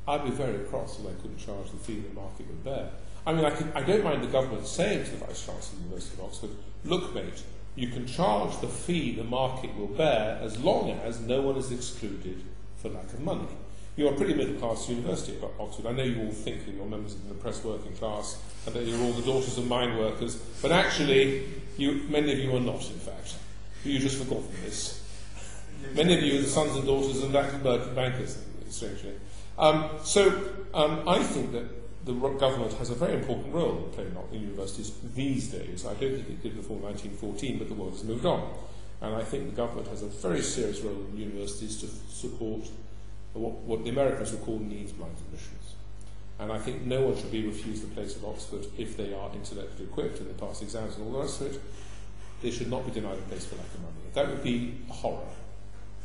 I'd be very cross if I couldn't charge the fee the market would bear. I don't mind the government saying to the Vice Chancellor of the University of Oxford, look mate, you can charge the fee the market will bear as long as no one is excluded for lack of money. You're a pretty middle-class university at Oxford. I know you all think that you're members of the oppressed working class and that you're all the daughters of mine workers, but actually, many of you are not, in fact. You've just forgotten this. Many of you are the sons and daughters of bankers, strangely. I think that the government has a very important role to play in universities these days. I don't think it did before 1914, but the world has moved on. And I think the government has a very serious role in universities to support what the Americans would call needs-blind admissions. And I think no one should be refused a place at Oxford if they are intellectually equipped and they pass exams and all the rest of it. They should not be denied a place for lack of money. That would be a horror.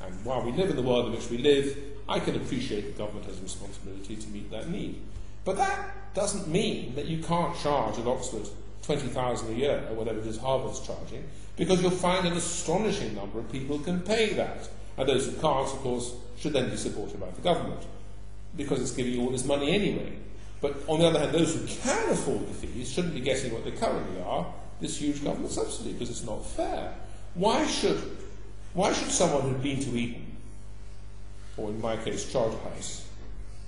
And while we live in the world in which we live, I can appreciate the government has a responsibility to meet that need. But that doesn't mean that you can't charge at Oxford $20,000 a year, or whatever it is Harvard's charging, because you'll find an astonishing number of people can pay that. And those who can't, of course, should then be supported by the government, because it's giving you all this money anyway. But on the other hand, those who can afford the fees shouldn't be getting what they currently are, this huge government subsidy, because it's not fair. Why should someone who'd been to Eton, or in my case, Charterhouse,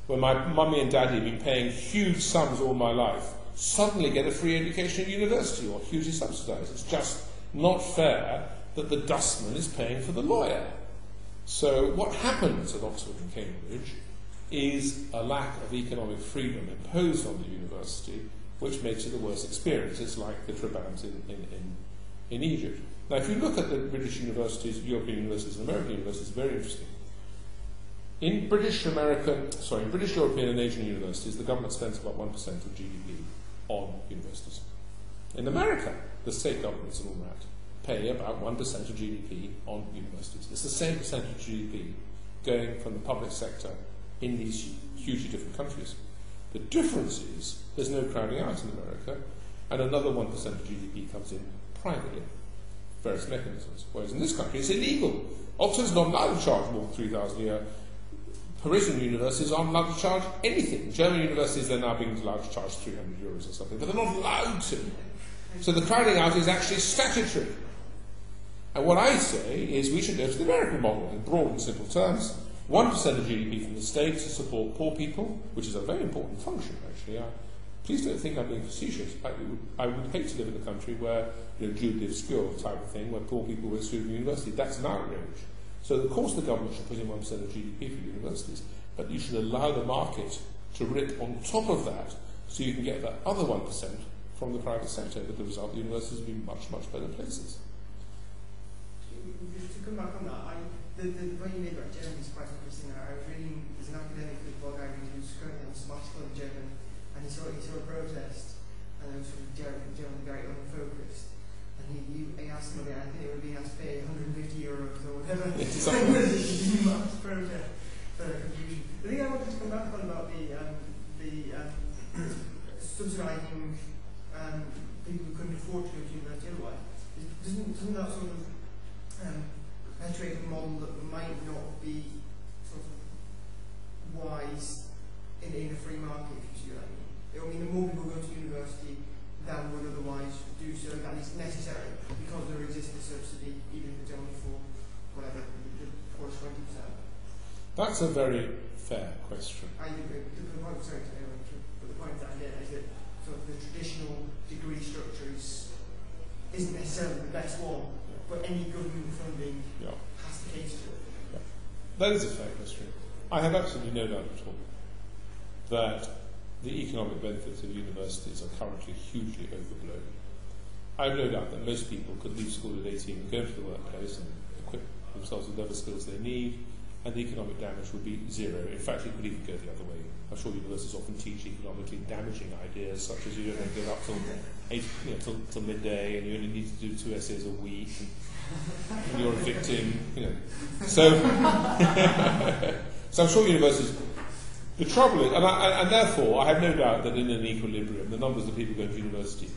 where my mummy and daddy have been paying huge sums all my life, suddenly get a free education at university or hugely subsidised? It's just not fair that the dustman is paying for the lawyer. So what happens at Oxford and Cambridge is a lack of economic freedom imposed on the university, which makes it a worse experience. It's like the Trabans in Egypt. Now, if you look at the British universities, European universities, and American universities, it's very interesting. In British, European, and Asian universities, the government spends about 1% of GDP on universities. In America, the state governments and all that pay about 1% of GDP on universities. It's the same percentage of GDP going from the public sector in these hugely different countries. The difference is there's no crowding out in America, and another 1% of GDP comes in privately, various mechanisms. Whereas in this country, it's illegal. Oxford's not allowed to charge more than $3,000 a year. Parisian universities aren't allowed to charge anything. German universities, they're now being allowed to charge €300 or something, but they're not allowed to. So the crowding out is actually statutory. And what I say is we should go to the American model in broad and simple terms. 1% of GDP from the state to support poor people, which is a very important function, actually. Please don't think I'm being facetious. I would hate to live in a country where Jude lives obscure type of thing, where poor people were excluded from university. That's an outrage. So, of course, the government should put in 1% of GDP for universities, but you should allow the market to to rip on top of that so you can get that other 1% from the private sector. With the result, the universities will be much, much better places. Just to come back on that, the point you made about Germany is quite interesting. I was reading, there's an academic blog I read who's currently on sabbatical in German, and he saw a protest, and it was sort of generally very unfocused. And he asked somebody, I think it would be asked to pay €150 or whatever. It's a mass protest for confusion. The thing I wanted to come back on about the subsidising people who couldn't afford to go to university otherwise, doesn't that sort of perpetuate a model that might not be sort of wise in a free market, if you see what I mean? It will mean that more people go to university than would otherwise do so, and it's necessary because there exists a subsidy, even if it's only for whatever, the poorest 20%. That's a very fair question. The point that I get is that sort of the traditional degree structure isn't necessarily the best one, but any government funding has to cater to it. Yeah. That is a fair question. I have absolutely no doubt at all that the economic benefits of universities are currently hugely overblown. I have no doubt that most people could leave school at 18 and go to the workplace and equip themselves with whatever skills they need, and the economic damage would be zero. In fact, it could even go the other way. I'm sure universities often teach economically damaging ideas, such as you don't get up till midday, and you only need to do 2 essays a week, and you're a victim. So, so I'm sure universities. The trouble is, and therefore, I have no doubt that in an equilibrium, the numbers of people going to university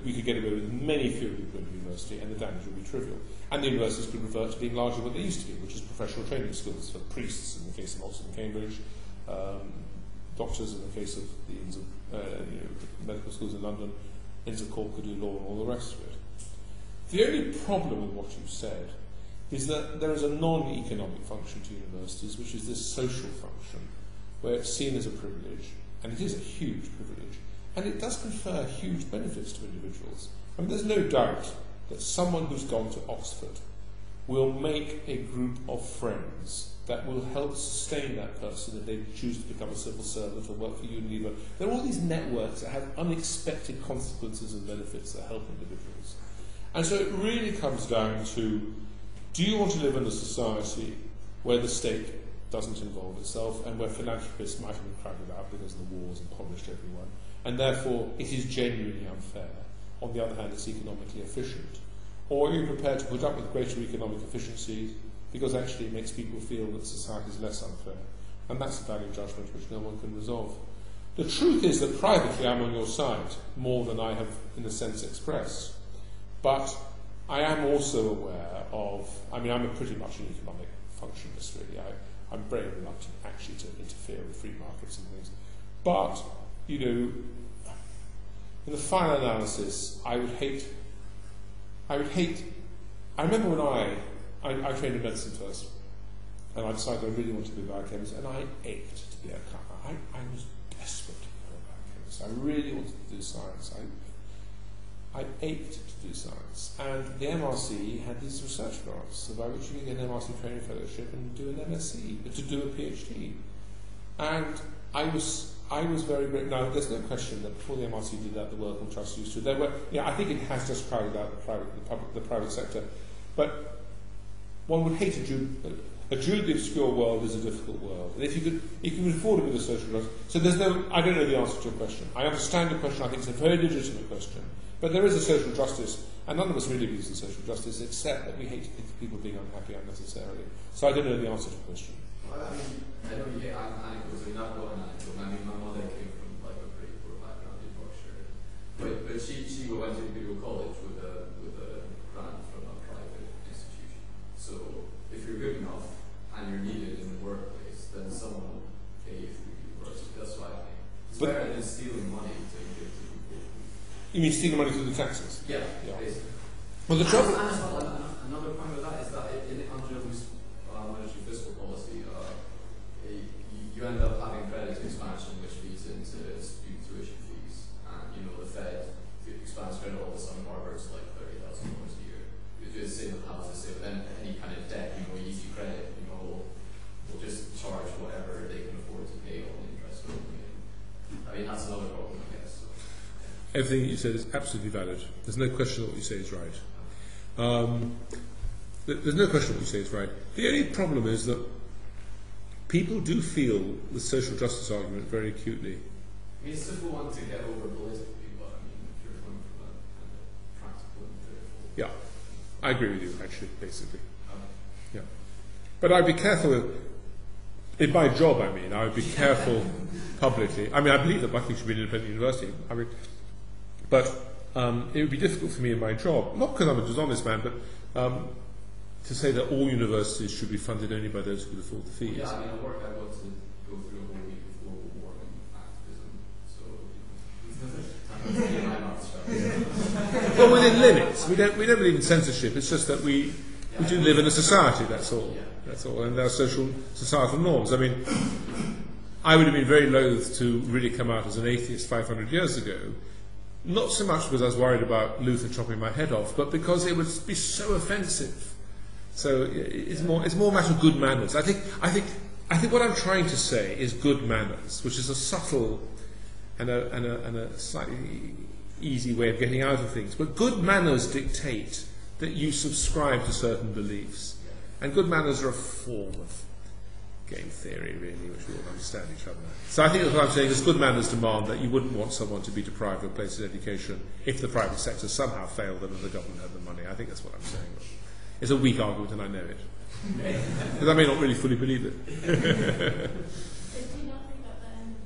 we could get away with many fewer people going to university, and the damage would be trivial. And the universities could revert to being largely what they used to be, which is professional training schools for priests in the case of Oxford and Cambridge, doctors in the case of the Inns of medical schools in London, Inns of Court could do law and all the rest of it. The only problem with what you said is that there is a non-economic function to universities, which is this social function, where it's seen as a privilege, and it is a huge privilege, and it does confer huge benefits to individuals. I mean, there's no doubt that someone who's gone to Oxford will make a group of friends that will help sustain that person if they choose to become a civil servant or work for Unilever. There are all these networks that have unexpected consequences and benefits that help individuals. And so it really comes down to, do you want to live in a society where the state doesn't involve itself, and where philanthropists might have been crowded out because of the wars and punished everyone, and therefore it is genuinely unfair? On the other hand, it's economically efficient. Or are you prepared to put up with greater economic efficiency because actually it makes people feel that society is less unfair? And that's a value judgment which no one can resolve. The truth is that privately I'm on your side more than I have, in a sense, expressed. But I am also aware of, I'm pretty much an economic functionalist, really. I'm very reluctant actually to interfere with free markets and things. But, in the final analysis, I remember when I trained in medicine first, and I decided I really wanted to be a biochemist, and I ached to be a I was desperate to become a biochemist. I really wanted to do science. I ached to do science. And the MRC had these research grants, by which you can get an MRC training fellowship and do an MSc, to do a PhD. And I was very great. Now, there's no question that before the MRC did that, the Wellcome Trust used to. There were, I think it has just crowded out the private sector. But one would hate a Jewedly obscure world is a difficult world. And if you could afford it with a social justice. So I don't know the answer to your question. I understand the question. I think it's a very legitimate question. But there is a social justice, and none of us really believes in social justice, except that we hate people being unhappy unnecessarily. So I don't know the answer to the question. Well, I know you hate anecdotes, not one anecdote. My mother came from a pretty poor background in Berkshire, but she went to Imperial College with a grant from a private institution. So if you're good enough and you're needed in the workplace, then someone will pay you for university. That's why I think it's better than stealing money to give to people. You mean stealing money through the taxes? Yeah. Basically. Well, the trouble. Another point with that is that under loose monetary fiscal policy, you end up having credit expansion, which feeds into student tuition fees, and the Fed expands credit all of a sudden. Harvard's like $30,000 a year. It's the same with houses. So then any kind of debt, easy credit, will just charge whatever they can afford to pay on interest only. mean, that's another problem, I guess. So, yeah. Everything you said is absolutely valid. There's no question what you say is right. There's no question what you say is right. The only problem is that people do feel the social justice argument very acutely. I mean, it's difficult one to get over politically, but I mean, if you're coming from a kind of practical and theoretical. Yeah, I agree with you, actually, basically. Yeah. But I'd be careful, in my job, I mean, I would be careful publicly. I mean, I believe that Buckingham should be an independent university. I mean, but it would be difficult for me in my job, not because I'm a dishonest man, but to say that all universities should be funded only by those who can afford the fees. Yeah, I mean, at work I got to go through a whole week of global warming activism, so Well, within limits. We don't believe in censorship. It's just that we do live in a society. That's all. That's all. And there are societal norms. I mean, I would have been very loath to really come out as an atheist 500 years ago. Not so much because I was worried about Luther chopping my head off, but because it would be so offensive. So it's more a matter of good manners. I think what I'm trying to say is good manners, which is a subtle and a slightly easy way of getting out of things. But good manners dictate that you subscribe to certain beliefs, and good manners are a form of game theory, really, which we all understand each other. So I think what I'm saying is good manners demand that you wouldn't want someone to be deprived of a place of education if the private sector somehow failed them and the government had the money. I think that's what I'm saying. It's a weak argument, and I know it. Because I may not really fully believe it. Do you not think that then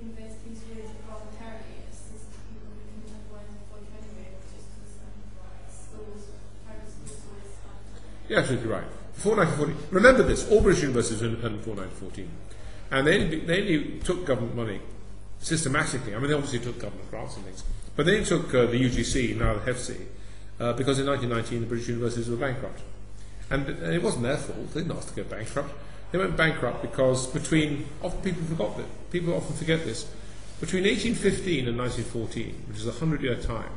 universities really voluntarily assist people who can otherwise afford to anyway, just as schools, private schools always have? You're absolutely right. Before 1914, remember this, all British universities were independent before 1914. And they only took government money systematically. I mean, they obviously took government grants and things. But they took the UGC, now the HEFC, because in 1919 the British universities were bankrupt. And it wasn't their fault, they didn't ask to go bankrupt. They went bankrupt because people often forget this, between 1815 and 1914, which is a 100-year time,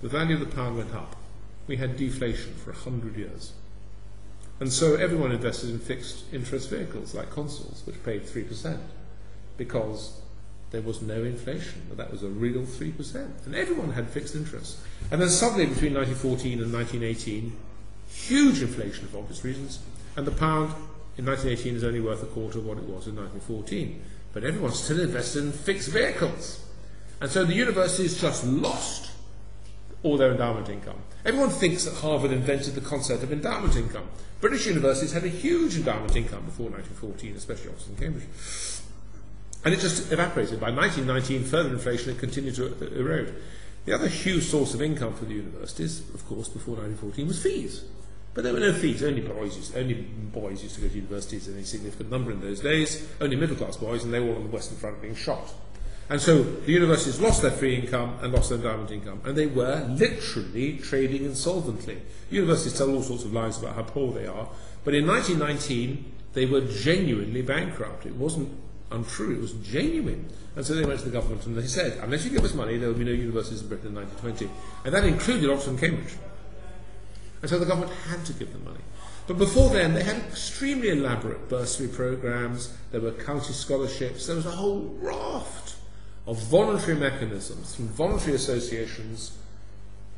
the value of the pound went up. We had deflation for 100 years. And so everyone invested in fixed interest vehicles like consols, which paid 3%, because there was no inflation, but that was a real 3%. And everyone had fixed interest. And then suddenly, between 1914 and 1918, huge inflation for obvious reasons, and the pound in 1918 is only worth a quarter of what it was in 1914. But everyone still invested in fixed vehicles. And so the universities just lost all their endowment income. Everyone thinks that Harvard invented the concept of endowment income. British universities had a huge endowment income before 1914, especially Oxford and Cambridge. And it just evaporated. By 1919, further inflation had continued to erode. The other huge source of income for the universities, of course, before 1914, was fees. But there were no fees. Only boys used to go to universities in a significant number in those days. Only middle-class boys, and they were all on the Western Front being shot. And so the universities lost their free income and lost their endowment income, and they were literally trading insolvently. Universities tell all sorts of lies about how poor they are, but in 1919 they were genuinely bankrupt. It wasn't untrue, it was genuine. And so they went to the government and they said, unless you give us money, there will be no universities in Britain in 1920. And that included Oxford and Cambridge. And so the government had to give them money. But before then, they had extremely elaborate bursary programs, there were county scholarships, there was a whole raft of voluntary mechanisms from voluntary associations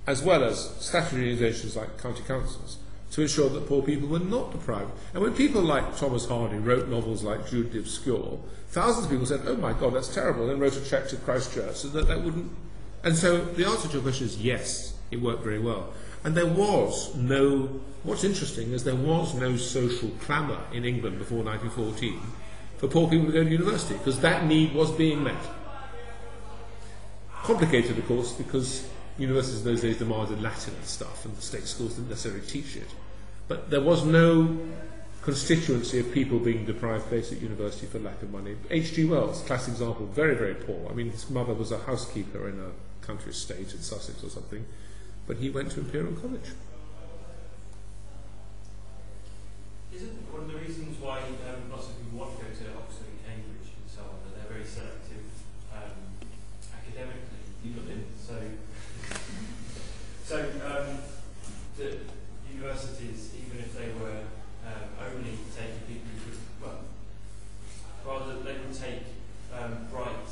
as well as statutory organisations like county councils to ensure that poor people were not deprived. And when people like Thomas Hardy wrote novels like Jude the Obscure, thousands of people said, oh my God, that's terrible, and then wrote a cheque to Christchurch so that wouldn't... And so the answer to your question is yes, it worked very well. And there was no... What's interesting is there was no social clamour in England before 1914 for poor people to go to university, because that need was being met. Complicated, of course, because universities in those days demanded Latin and stuff, and the state schools didn't necessarily teach it. But there was no constituency of people being deprived place at university for lack of money. H.G. Wells, classic example, very, very poor. I mean, his mother was a housekeeper in a country estate in Sussex or something, but he went to Imperial College. Isn't one of the reasons why lots of people want to go to Oxford and Cambridge and so on, that they're very selective academically? The universities, even if they were only taking people who could, well, rather they would take bright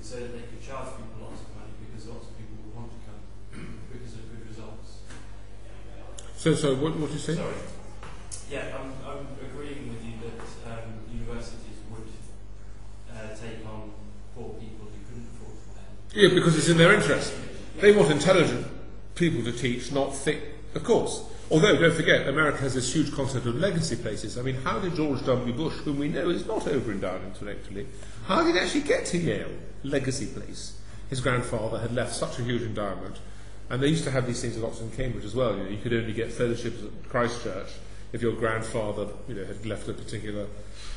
say that they could charge people lots of money because lots of people would want to come because of good results. So what do you say? Sorry. Yeah, I'm agreeing with you that universities would take on poor people who couldn't afford to pay. Yeah, because it's in their interest. They want intelligent people to teach, not thick, of course. Although, don't forget, America has this huge concept of legacy places. I mean, how did George W. Bush, whom we know is not over-endowed intellectually, how did he actually get to Yale? Legacy place. His grandfather had left such a huge endowment. And they used to have these things at Oxford and Cambridge as well. You know, you could only get fellowships at Christ Church if your grandfather, had left a particular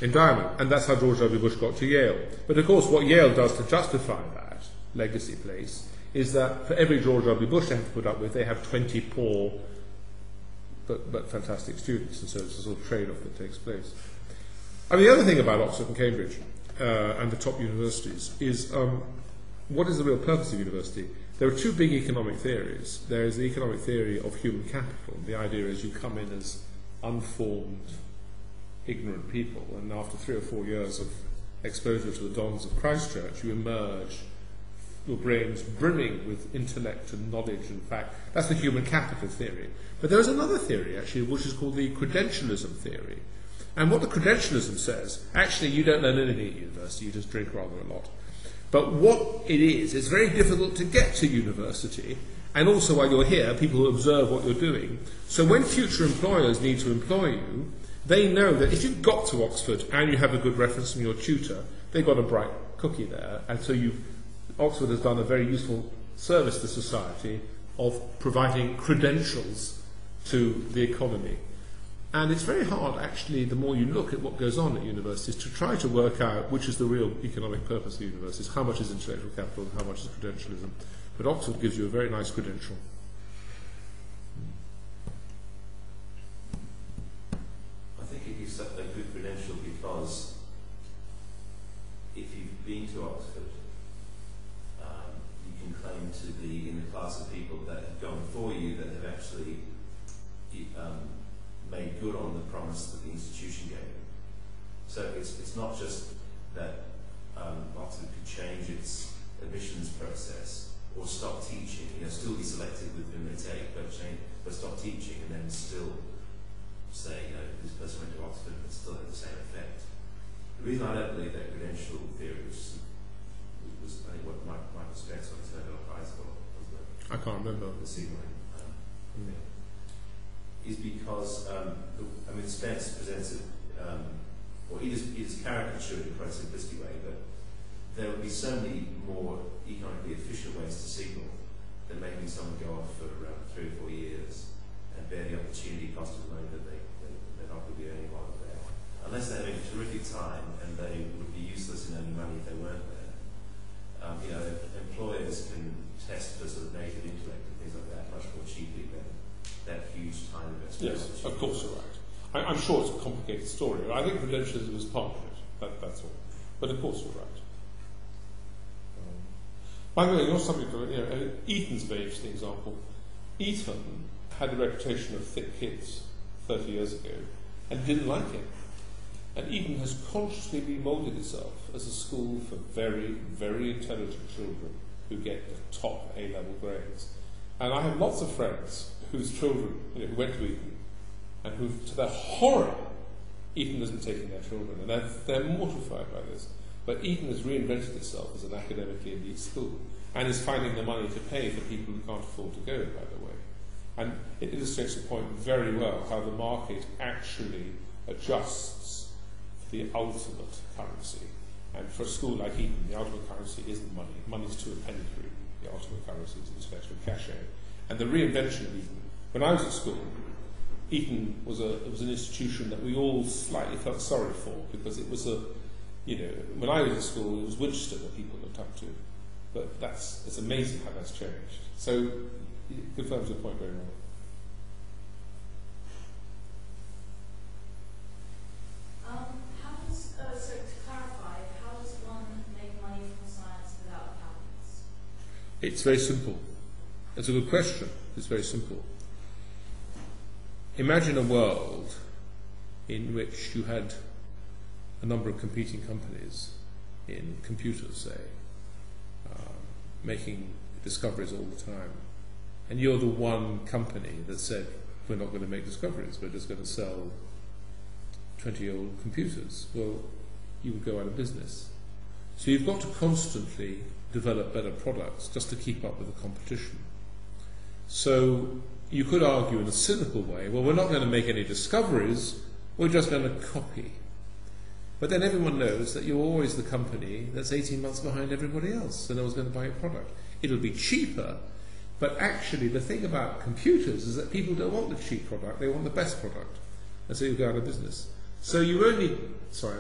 endowment. And that's how George W. Bush got to Yale. But of course, what Yale does to justify that legacy place is that for every George W. Bush they have to put up with, they have 20 poor but fantastic students, and so it's a sort of trade-off that takes place. I mean, the other thing about Oxford and Cambridge and the top universities is what is the real purpose of university? There are two big economic theories. There is the economic theory of human capital. The idea is you come in as unformed, ignorant people, and after 3 or 4 years of exposure to the dons of Christ Church, you emerge, your brains brimming with intellect and knowledge and fact. That's the human capital theory. But there is another theory, actually, which is called the credentialism theory. And what the credentialism says, actually, you don't learn anything at university, you just drink rather a lot. But what it is, it's very difficult to get to university, and also while you're here, people observe what you're doing. So when future employers need to employ you, they know that if you've got to Oxford and you have a good reference from your tutor, they've got a bright cookie there, and so Oxford has done a very useful service to society of providing credentials to the economy. And it's very hard, actually, the more you look at what goes on at universities, to try to work out which is the real economic purpose of universities, how much is intellectual capital and how much is credentialism. But Oxford gives you a very nice credential. I think it gives a good credential because if you've been to Oxford, you can claim to be in the class of people that have gone for you, that have actually made good on the promise that the institution gave you. So it's not just that Oxford could change its admissions process or stop teaching, still be selective with whom they take, but stop teaching and then still say, this person went to Oxford and still had the same effect. The reason I don't believe that credential theory, which was I think what Michael Spence on his Nobel Prize for, wasn't it? I can't remember. The Sigma. Is because Spence presents it, or he just caricatured it in quite a simplistic way, but there would be so many more economically efficient ways to signal than making someone go off for 3 or 4 years and bear the opportunity cost of money that they're not going to be earning while they're there. Unless they're having a terrific time and they would be useless in earning money if they weren't there. Employers can test for sort of native intellect and things like that much more cheaply than that huge time investment. Yes, of course you're right. I'm sure it's a complicated story. I think credentialism is part of it. That's all. But of course you're right. By the way, your subject, Eton's a very interesting example. Eton had a reputation of thick kids 30 years ago and didn't like it. And Eton has consciously remoulded itself as a school for very, very intelligent children who get the top A-level grades. And I have lots of friends whose children who went to Eton and who, to their horror, Eton isn't taking their children, and they're mortified by this. But Eton has reinvented itself as an academically elite school and is finding the money to pay for people who can't afford to go, by the way. And it illustrates the point very well how the market actually adjusts the ultimate currency. And for a school like Eton, the ultimate currency isn't money. Money's too appendatory. The ultimate currency is intellectual cachet. And the reinvention of Eton, when I was at school, Eton was an institution that we all slightly felt sorry for, because it was when I was at school, it was Winchester that people looked up to. But it's amazing how that's changed. So it confirms your point very well. So to clarify, how does one make money from science without patents? It's very simple. It's a good question. It's very simple. Imagine a world in which you had a number of competing companies in computers, say, making discoveries all the time, and you're the one company that said, we're not going to make discoveries, we're just going to sell 20-year-old computers, well, you would go out of business. So you've got to constantly develop better products just to keep up with the competition. So you could argue in a cynical way, well, we're not going to make any discoveries, we're just going to copy. But then everyone knows that you're always the company that's 18 months behind everybody else, so no one's going to buy your product. It'll be cheaper, but actually the thing about computers is that people don't want the cheap product, they want the best product. And so you go out of business. So you only, so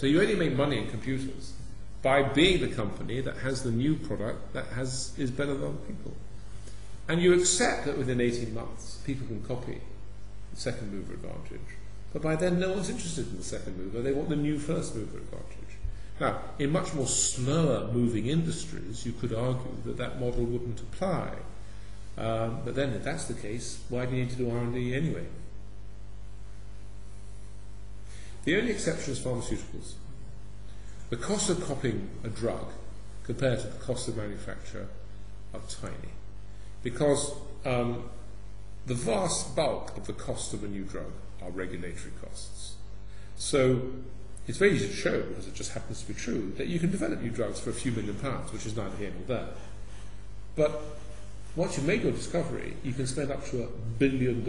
you only make money in computers by being the company that has the new product that is better than other people. And you accept that within 18 months people can copy the second mover advantage. But by then no one's interested in the second mover, they want the new first mover advantage. Now, in much more slower moving industries, you could argue that that model wouldn't apply. But then if that's the case, why do you need to do R&D anyway? The only exception is pharmaceuticals. The cost of copying a drug compared to the cost of manufacture are tiny. Because the vast bulk of the cost of a new drug are regulatory costs. So it's very easy to show, because it just happens to be true, that you can develop new drugs for a few £1 million, which is neither here nor there. But once you've made your discovery, you can spend up to $1 billion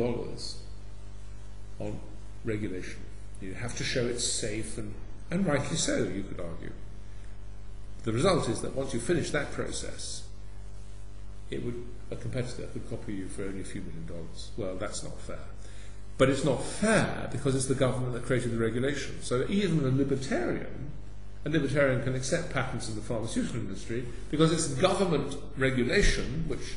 on regulation. You have to show it's safe, and rightly so, you could argue. The result is that once you finish that process, a competitor could copy you for only a few $1 million. Well, that's not fair. But it's not fair because it's the government that created the regulation. So even a libertarian can accept patents in the pharmaceutical industry because it's government regulation, which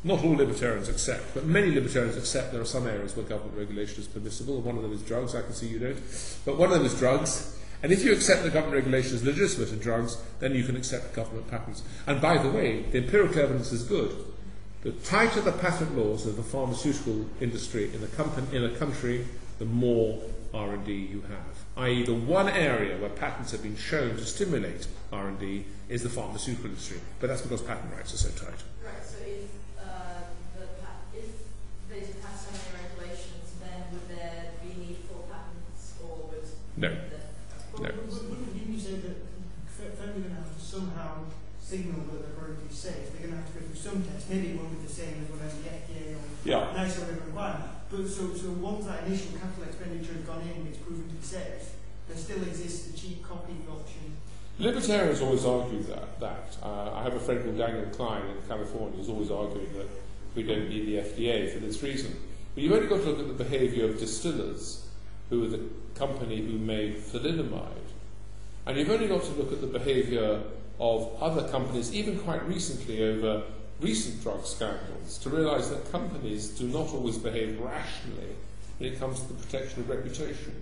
not all libertarians accept, but many libertarians accept there are some areas where government regulation is permissible. One of them is drugs, I can see you don't. But one of them is drugs. And if you accept the government regulation is legitimate in drugs, then you can accept government patents. And by the way, the empirical evidence is good. The tighter the patent laws of the pharmaceutical industry in a country, the more R&D you have. I.e. the one area where patents have been shown to stimulate R&D is the pharmaceutical industry. But that's because patent rights are so tight. Right, so if they didn't have so many regulations, then would there be need for patents, or would... No. No. Wouldn't you say that they're going to have to somehow signal that the product is safe? They're going to have to go through some tests. Maybe it won't be the same as whatever the FDA or NICE are going to require. But so once that initial capital expenditure has gone in and it's proven to be safe, there still exists the cheap copying option. Libertarians always argue that. I have a friend called Daniel Klein in California who's always arguing that we don't need the FDA for this reason. But you've only got to look at the behaviour of distillers, who are the company who made thalidomide. And you've only got to look at the behaviour of other companies, even quite recently over recent drug scandals, to realise that companies do not always behave rationally when it comes to the protection of reputation.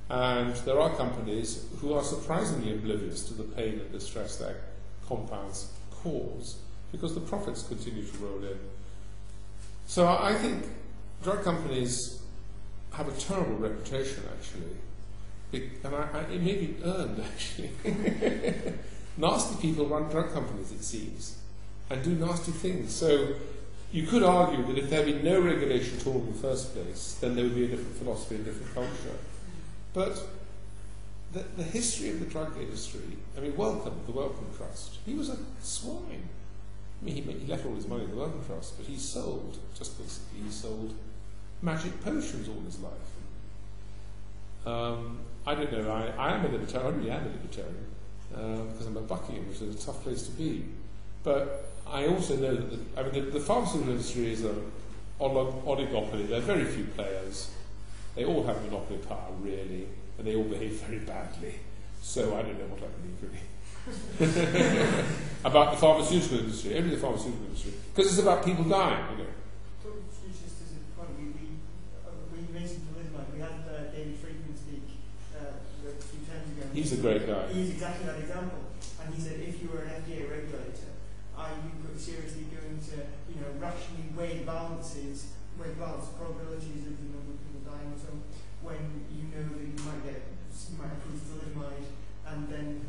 And there are companies who are surprisingly oblivious to the pain and distress their compounds cause, because the profits continue to roll in. So I think drug companies have a terrible reputation, actually. And it may be earned, actually. Nasty people run drug companies, it seems, and do nasty things. So you could argue that if there had been no regulation at all in the first place, then there would be a different philosophy and different culture. But the history of the drug industry, I mean, the Wellcome Trust, he was a swine. I mean, he left all his money in the Wellcome Trust, but he sold magic potions all his life. I don't know, I am a libertarian, I really am a libertarian, because I'm at Buckingham, which is a tough place to be. But I also know that the pharmaceutical industry is an oligopoly. There are very few players. They all have monopoly power, really, and they all behave very badly. So I don't know what I believe, really. About the pharmaceutical industry, only the pharmaceutical industry. Because it's about people dying, you know. Just as a point, we mentioned thalidomide. We had David Friedman speak a few times ago. He's a great guy. He's exactly that example. And he said, if you were an FDA regulator, are you seriously going to, rationally weigh the probabilities of people dying or so, when you know that you might approve thalidomide, and then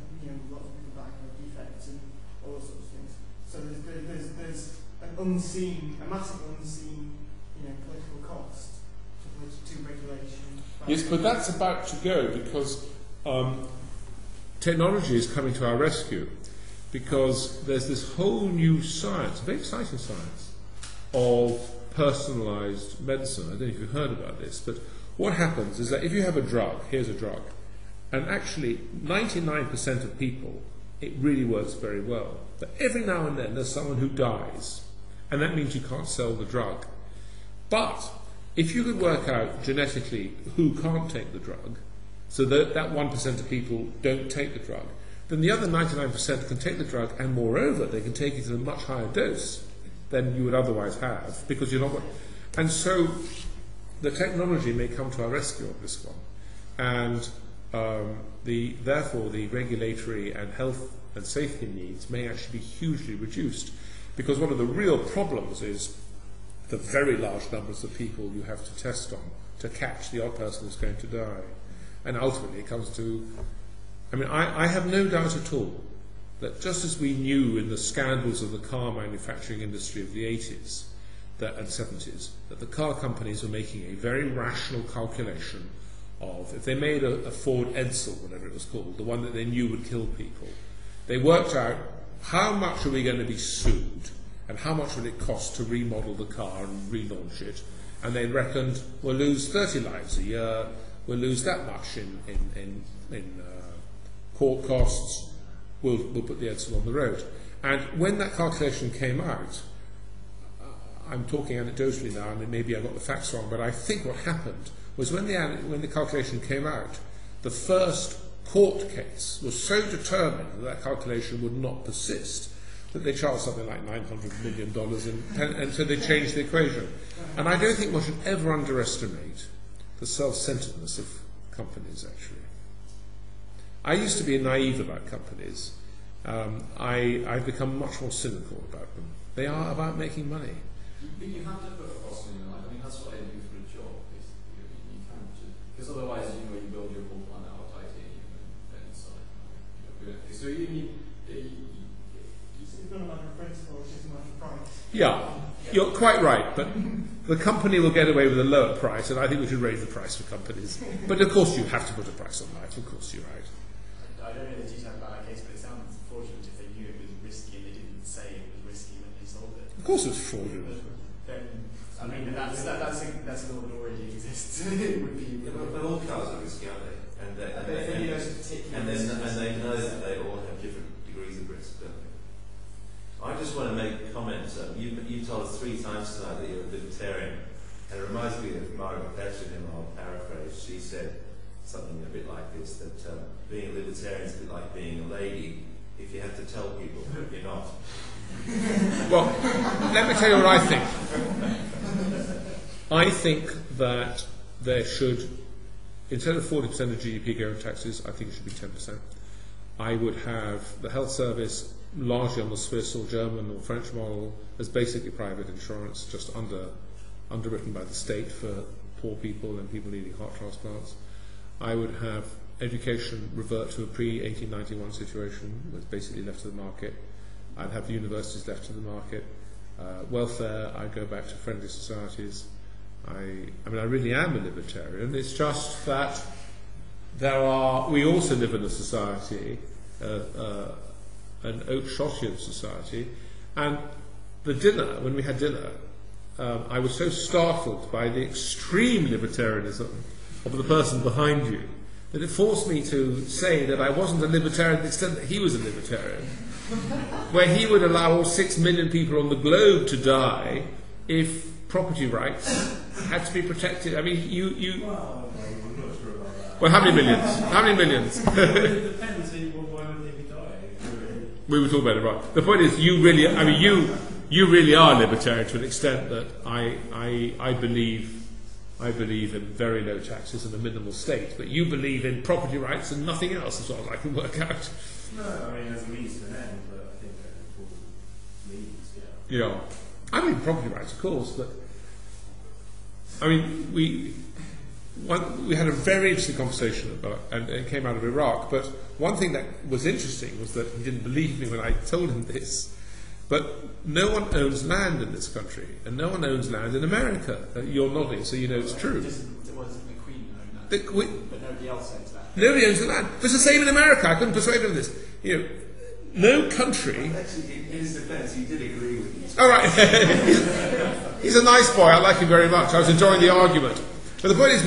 lots of people dying of defects and all those sorts of things. So unseen, a massive unseen, political cost to regulation. Yes, but that's about to go because technology is coming to our rescue, because there's this whole new science, very exciting science, of personalised medicine. I don't know if you've heard about this, but what happens is that if you have a drug, here's a drug, and actually 99% of people, it really works very well. But every now and then there's someone who dies, and that means you can't sell the drug. But if you could work out genetically who can't take the drug, so that 1% of people don't take the drug, then the other 99% can take the drug, and moreover, they can take it at a much higher dose than you would otherwise have, because you're not. And so the technology may come to our rescue on this one, and therefore the regulatory and health and safety needs may actually be hugely reduced, because one of the real problems is the very large numbers of people you have to test on to catch the odd person who's going to die. And ultimately it comes to, I have no doubt at all that just as we knew in the scandals of the car manufacturing industry of the 80s and 70s, that the car companies were making a very rational calculation of, if they made a Ford Edsel, whatever it was called, the one that they knew would kill people, they worked out how much are we going to be sued and how much will it cost to remodel the car and relaunch it, and they reckoned we'll lose 30 lives a year, we'll lose that much in court costs, we'll put the Edsel on the road. And when that calculation came out, I'm talking anecdotally now, and maybe I got the facts wrong, but I think what happened was when the calculation came out, the first court case was so determined that calculation would not persist that they charged something like $900 million, and so they changed the equation. And I don't think one should ever underestimate the self-centeredness of companies, actually. I used to be naive about companies. I've become much more cynical about them. They are about making money. But you have to put a cost in your life. That's what I do for a job, basically. You can't just, because otherwise, you build your whole planet out of titanium and so so you need. It's not a matter of principle, it's just a matter of price. Yeah, you're quite right, but the company will get away with a lower price, and I think we should raise the price for companies. But of course you have to put a price on life, of course you're right. I don't know the detail about that case, but it sounds fraudulent if they knew it was risky and they didn't say it was risky when they sold it. Of course it's fraudulent. Then, that's a law that already exists. It would be. Yeah, but all cars are risky, aren't they? And they know that they all have different degrees of risk, don't they? I just want to make a comment. You told us 3 times tonight that you're a libertarian, and it reminds me of Margaret Thatcher in our paraphrase. She said something a bit like this, that being a libertarian is a bit like being a lady. If you have to tell people, you're not. Well, let me tell you what I think. I think that there should, instead of 40% of GDP going to taxes, I think it should be 10%. I would have the health service largely on the Swiss or German or French model as basically private insurance, just underwritten by the state for poor people and people needing heart transplants. I would have education revert to a pre-1891 situation, was basically left to the market. I'd have the universities left to the market. Welfare, I'd go back to friendly societies. I really am a libertarian. It's just that we also live in a society, an Oakeshottian society, and when we had dinner, I was so startled by the extreme libertarianism of the person behind you that it forced me to say that I wasn't a libertarian to the extent that he was a libertarian, where he would allow all 6 million people on the globe to die if property rights had to be protected. I mean, you. Well, I'm not sure about that. Well, how many millions? How many millions? It depends. Why would they be dying? We were talking about it, right? The point is, you really are libertarian to an extent that I believe in very low taxes and a minimal state, but you believe in property rights and nothing else, as far as I can work out. No, as a means to an end, but I think that it's all means, Yeah. I mean property rights, of course, but we had a very interesting conversation about, and it came out of Iraq, but one thing that was interesting was that he didn't believe me when I told him this, But no one owns land in this country, and no one owns land in America. You're nodding, so you know it's true. It wasn't the Queen owned that, but nobody else owns that. Nobody owns the land. But it's the same in America. I couldn't persuade him of this. You know, no country. Actually, in his defence, he did agree with you. All right. He's a nice boy. I like him very much. I was enjoying the argument. But the point is,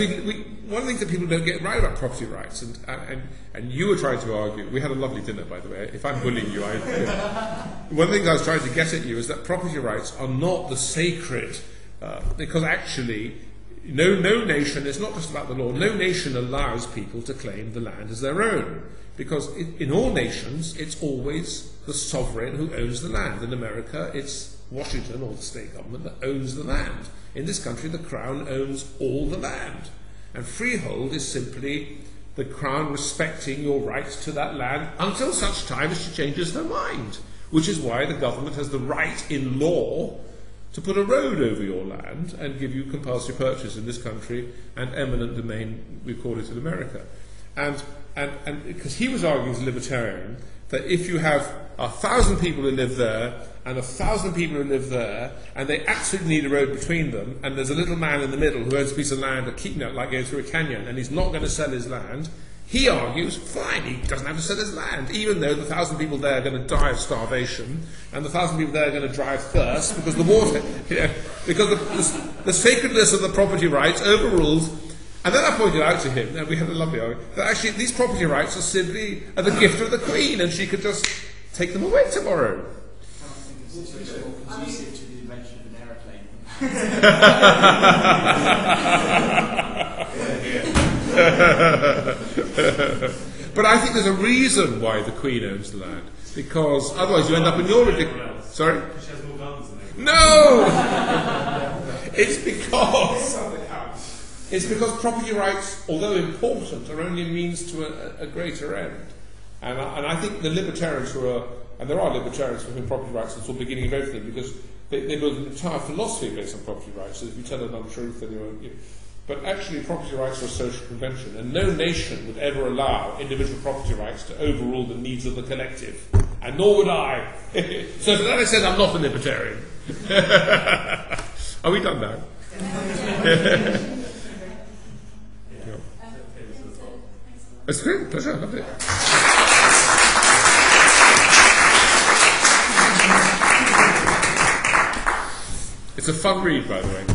one of the things that people don't get right about property rights, and you were trying to argue, we had a lovely dinner, by the way. If I'm bullying you, one of the things I was trying to get at you is that property rights are not the sacred, because actually, no nation, it's not just about the law, no nation allows people to claim the land as their own. Because in all nations, it's always the sovereign who owns the land. In America, it's Washington or the state government that owns the land. In this country, the Crown owns all the land. And freehold is simply the Crown respecting your rights to that land until such time as she changes her mind. Which is why the government has the right in law to put a road over your land and give you compulsory purchase in this country and eminent domain, we call it in America. And because he was arguing as a libertarian that if you have 1,000 people who live there and 1,000 people who live there, and they absolutely need a road between them, and there's a little man in the middle who owns a piece of land, a keeping it like going through a canyon, and he's not going to sell his land, he argues, fine, he doesn't have to sell his land, even though the 1,000 people there are going to die of starvation, and the 1,000 people there are going to die of thirst, because the water, because the sacredness of the property rights overrules. And then I pointed out to him, and we had a lovely argument, that actually these property rights are simply the gift of the Queen, and she could just take them away tomorrow. I don't think it's more conducive to the invention of an aeroplane. But I think there's a reason why the Queen owns the land, because otherwise you end up in your ridiculous... Sorry? She has more guns than they. No! It's because property rights, although important, are only a means to a greater end. And I think the libertarians who are, and there are libertarians for whom property rights is the beginning of everything, because they build an entire philosophy based on property rights. So if you tell an untruth, then you won't. But actually, property rights are a social convention, and no nation would ever allow individual property rights to overrule the needs of the collective. And nor would I. So to that extent, I'm not a libertarian. Are we done now? It's a great pleasure, I loved it. It's a fun read, by the way.